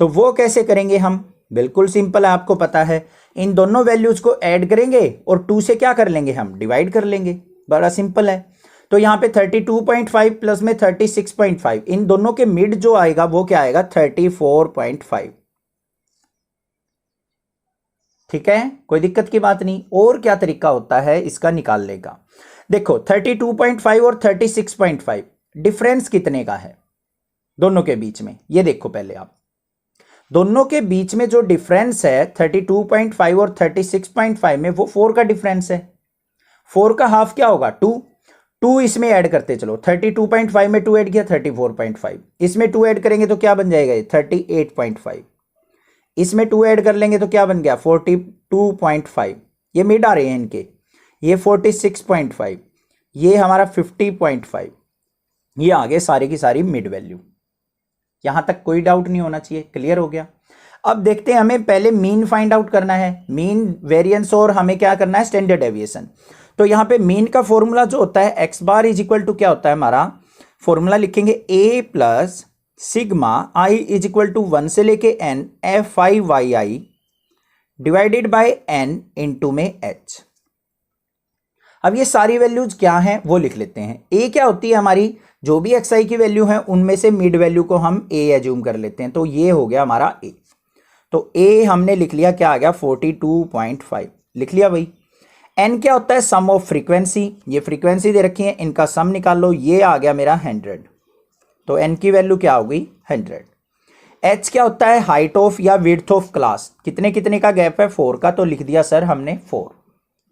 तो वो कैसे करेंगे हम, बिल्कुल सिंपल है, आपको पता है। इन दोनों वैल्यूज को ऐड करेंगे और 2 से क्या कर लेंगे, हम डिवाइड कर लेंगे, बड़ा सिंपल है। तो यहाँ पे 32.5 प्लस में 36.5, इन दोनों के मिड जो आएगा वो क्या आएगा 34.5। ठीक है, कोई दिक्कत की बात नहीं। और क्या तरीका होता है इसका निकालने का, देखो 32.5 और 36.5 डिफरेंस कितने का है दोनों के बीच में, ये देखो पहले आप, दोनों के बीच में जो डिफरेंस है 32.5 और 36.5 में वो 4 का डिफरेंस है। 4 का हाफ क्या होगा 2 इसमें ऐड करते चलो, 32.5 में 2 ऐड किया 34.5, इसमें 2 ऐड करेंगे तो क्या बन जाएगा 38.5, इसमें 2 ऐड कर लेंगे तो क्या बन गया 42.5, ये मिड आ रहे हैं इनके, ये 46.5, ये हमारा 50.5, ये आगे सारी की सारी मिड वैल्यू। यहां तक कोई डाउट नहीं होना चाहिए, क्लियर हो गया। अब देखते हैं, हमें पहले मीन फाइंड आउट करना है, मीन वेरिएंस और हमें क्या करना है स्टैंडर्ड डेविएशन। तो यहां पे मीन का फॉर्मूला जो होता है x bar is equal to क्या होता है, हमारा फॉर्मूला लिखेंगे a plus sigma i is equal to 1 से लेके n F I Y I divided by n into में h। अब ये सारी वैल्यूज क्या हैं वो लिख लेते हैं। a क्या होती है हमारी, जो भी xi की वैल्यू है उनमें से मिड वैल्यू को हम a एज्यूम कर लेते हैं, तो ये हो गया हमारा a। तो a हमने लिख लिया, क्या आ गया 42.5 लिख लिया भाई। n क्या होता है, सम ऑफ फ्रीक्वेंसी, ये फ्रीक्वेंसी दे रखी है, इनका सम निकाल लो, ये आ गया मेरा 100, तो n की वैल्यू क्या होगी 100। h क्या होता है, हाइट ऑफ या विड्थ ऑफ क्लास, कितने कितने का गैप है 4 का, तो लिख दिया सर हमने 4,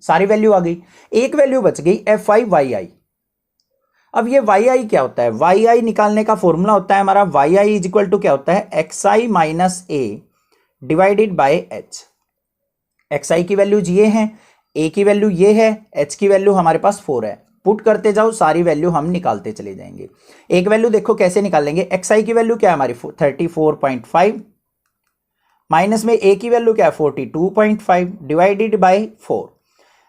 सारी वैल्यू आ गई। एक वैल्यू बच गई एफ आई वाई आई। अब ये वाई आई क्या होता है, वाई आई निकालने का फॉर्मूला होता है हमारा y i is equal to क्या होता है x i minus a divided by h. X i की वैल्यूज ये हैं, ए की वैल्यू ये है, एच की वैल्यू हमारे पास 4 है, पुट करते जाओ सारी वैल्यू हम निकालते चले जाएंगे। एक वैल्यू देखो कैसे निकालेंगे, एक्स आई की वैल्यू क्या है हमारी 34.5 माइनस में ए की वैल्यू क्या है 42.5 डिवाइडेड बाय 4।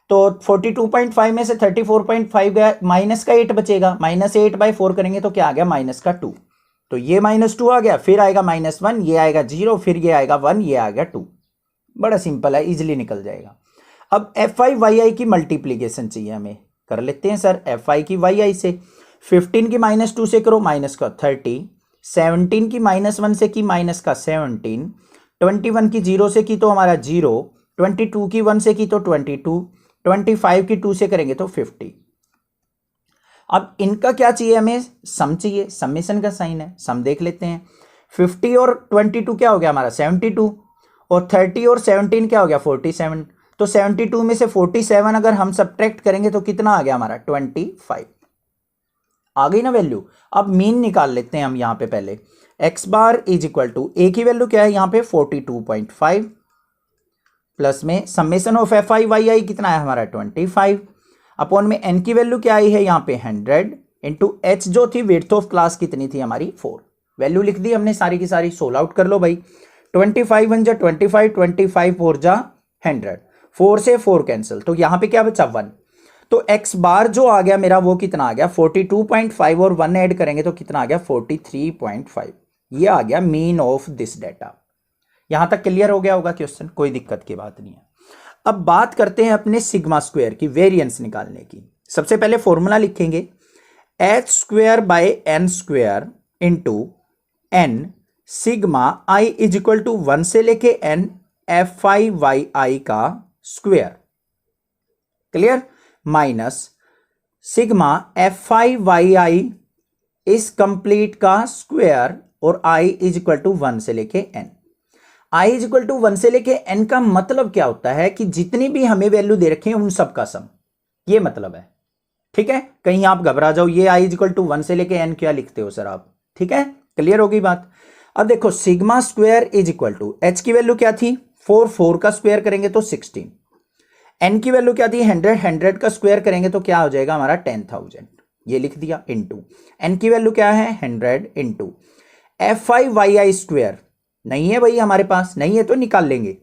तो 42.5 में से 34.5 गया, माइनस का 8 बचेगा, माइनस 8 बाई 4 करेंगे तो क्या आ गया माइनस का 2, तो ये -2 आ गया, फिर आएगा -1, ये आएगा 0, फिर ये आएगा 1, ये आ गया 2। बड़ा सिंपल है, इजिली निकल जाएगा। अब एफ आई वाई आई की मल्टीप्लीकेशन चाहिए हमें, कर लेते हैं सर। एफ आई की वाई आई से 15 की -2 से करो माइनस का 30, 17 की -1 से की माइनस का 17, 21 की 0 से की तो हमारा 0, 22 की 1 से की तो 22, 25 की 2 से करेंगे तो 50। अब इनका क्या चाहिए हमें, सम चाहिए, समेशन का साइन है, सम देख लेते हैं। 50 और 22 क्या हो गया हमारा 72, और 30 और 17 क्या हो गया 47, तो 72 में से 47 अगर हम सब्ट्रैक्ट करेंगे तो कितना आ गया हमारा 25। आ गई ना वैल्यू। अब मीन निकाल लेते हैं हम यहाँ पे पहले, x bar is equal to a की वैल्यू क्या है यहाँ पे 42.5 प्लस में summation of f I Y i कितना है हमारा 25 अपॉन में एन की वैल्यू क्या आई है यहाँ पे 100 इंटू एच जो थी विड्थ ऑफ क्लास कितनी थी हमारी 4। वैल्यू लिख दी हमने सारी की सारी, सोल्व आउट कर लो भाई। 25 1 जा 25, 25 4 जा 100, 4 से 4 कैंसिल, तो यहाँ पे क्या बचा 1। तो एक्स बार जो आ गया मेरा वो कितना आ गया 42.5 और 1 ऐड करेंगे तो कितना आ गया 43.5। ये आ गया मीन ऑफ दिस डेटा। यहां तक क्लियर हो गया होगा क्वेश्चन, कोई दिक्कत की बात नहीं है। अब बात करते हैं अपने सिग्मा स्क्वायर की वेरिएंस निकालने की। सबसे पहले फॉर्मूला लिखेंगे h square by n square into n sigma i is equal to 1 से लेके n f I Y i का square, clear, minus sigma f I Y i इस कंप्लीट का स्क्वायर और आई इज इक्वल टू 1 से लेके N. I is equal to 1 से लेके एन का मतलब क्या होता है कि जितनी भी हमें वैल्यू दे रखी है उन सब का सम, ये मतलब है, ठीक है, कहीं आप घबरा जाओ, ये i इक्वल टू 1 से लेके n क्या लिखते हो सर आप, ठीक है, क्लियर होगी बात। अब देखो sigma square is equal to h की वैल्यू क्या थी 4 का स्क्वायर करेंगे तो 16, n की वैल्यू क्या थी 100 का स्क्वायर करेंगे तो क्या हो जाएगा हमारा 10,000, ये लिख दिया, इनटू n की वैल्यू क्या है 100 इनटू fi स्क्वायर नहीं है भाई हमारे पास, नहीं है तो निकाल लेंगे,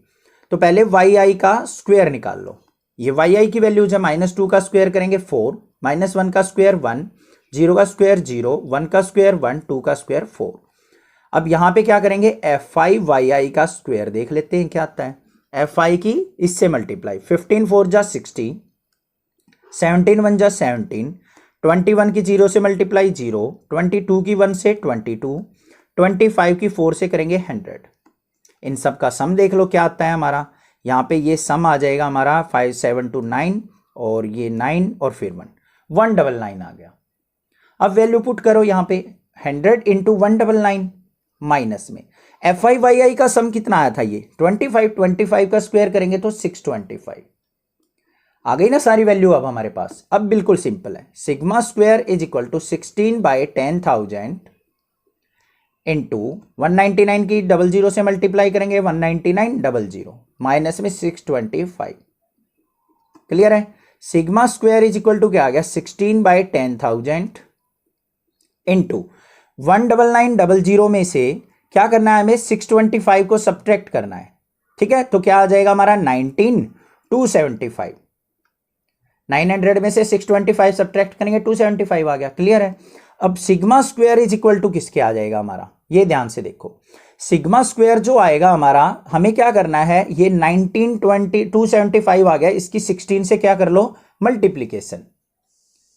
तो पहले yi का स्क्वायर निकाल लो, ये yi की वैल्यूज है -2 का स्क्वायर करेंगे 4, -1 का स्क्वायर 1, 0 का स्क्वायर 0, 1 का स्क्वायर 1, 2 का स्क्वायर 4। अब यहां पे क्या करेंगे fi का स्क्वायर देख लेते हैं क्या आता है, fi की इससे मल्टीप्लाई, 15 4 जा 60, 17 1 जा 17, 21 की 0 से मल्टीप्लाई 0, 22 की 1 से 22, 25 की 4 से करेंगे 100। इन सब का सम देख लो क्या आता है हमारा, यहाँ पे ये सम आ जाएगा हमारा 5 7 2 9 और ये 9 और फिर 199 आ गया। अब वैल्यू पुट करो यहाँ पे 100 इंटू 199 माइनस में fi का सम कितना आया था ये 25 का स्क्वायर करेंगे तो 625 आ गई ना सारी वैल्यू अब हमारे पास। अब बिल्कुल सिंपल है, sigma square is equal to 16/10,000 into 199 की 00 से मल्टीप्लाई करेंगे 199 माइनस में 625। क्लियर है, sigma square is equal to क्या आ गया 16/10,000 इंटू 19900 में से क्या करना है हमें 625 को सब्ट्रैक्ट करना है, ठीक है, तो क्या आ जाएगा हमारा 19275, 900 में से 625 सब्ट्रैक्ट करेंगे 275 आ गया। क्लियर है, अब sigma square is equal to किसके आ जाएगा हमारा, ये ध्यान से देखो, सिग्मा स्क्वायर जो आएगा हमारा हमें क्या करना है, ये 275 आ गया, इसकी 16 से क्या कर लो मल्टीप्लीकेशन,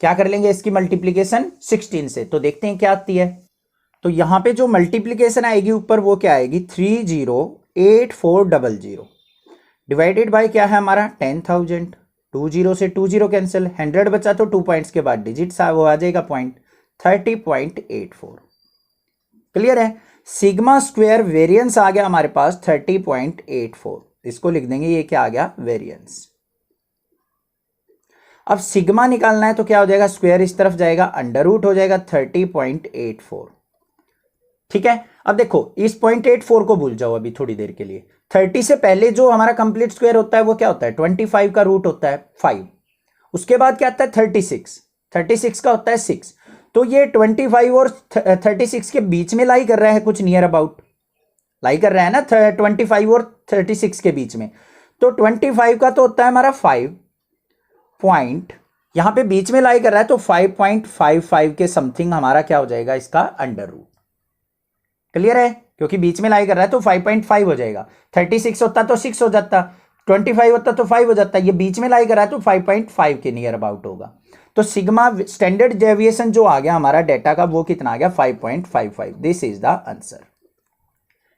क्या कर लेंगे इसकी मल्टीप्लीकेशन 16 से, तो देखते हैं क्या आती है। तो यहां पे जो मल्टीप्लीकेशन आएगी ऊपर वो क्या आएगी 308400 डिवाइडेड बाय क्या है हमारा 10,000, 20 से 20 कैंसिल, 100 बचा तो 2 पॉइंट्स के बाद डिजिट वो आ जाएगा पॉइंट 30.84। क्लियर है, सिग्मा स्क्वायर वेरिएंस आ गया हमारे पास 30.84, इसको लिख देंगे ये क्या आ गया वेरिएंस। अब सिग्मा निकालना है तो क्या हो जाएगा स्क्वायर इस तरफ जाएगा, अंडर रूट हो जाएगा 30.84। ठीक है, अब देखो इस 0.84 को भूल जाओ अभी थोड़ी देर के लिए, 30 से पहले जो हमारा कंप्लीट स्क्वायर होता है वो क्या होता है 25 का रूट होता है 5, उसके बाद क्या आता है 36 का होता है 6, तो ये 25 और 36 के बीच में लाई कर रहा है, कुछ नियर अबाउट लाई कर रहा है ना 25 और 36 के बीच में, तो 25 का तो होता है हमारा 5 पॉइंट, यहां पे बीच में लाई कर रहा है तो 5.55 के समथिंग हमारा क्या हो जाएगा इसका अंडर रूट। क्लियर है, क्योंकि बीच में लाई कर रहा है तो 5.5 हो जाएगा, 36 होता तो 6 हो जाता, 25 होता तो 5 हो जाता, ये बीच में लाई कर रहा है तो 5.5 के नियर अबाउट होगा। तो सिग्मा स्टैंडर्ड डेविएशन जो आ गया हमारा डेटा का वो कितना आ गया 5.55, this is the answer.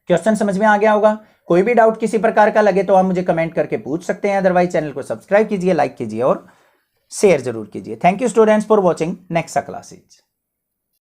Question समझ में आ गया होगा, कोई भी डाउट किसी प्रकार का लगे तो आप मुझे कमेंट करके पूछ सकते हैं, अदरवाइज चैनल को सब्सक्राइब कीजिए, लाइक कीजिए और शेयर जरूर कीजिए। Thank you students for watching next classes.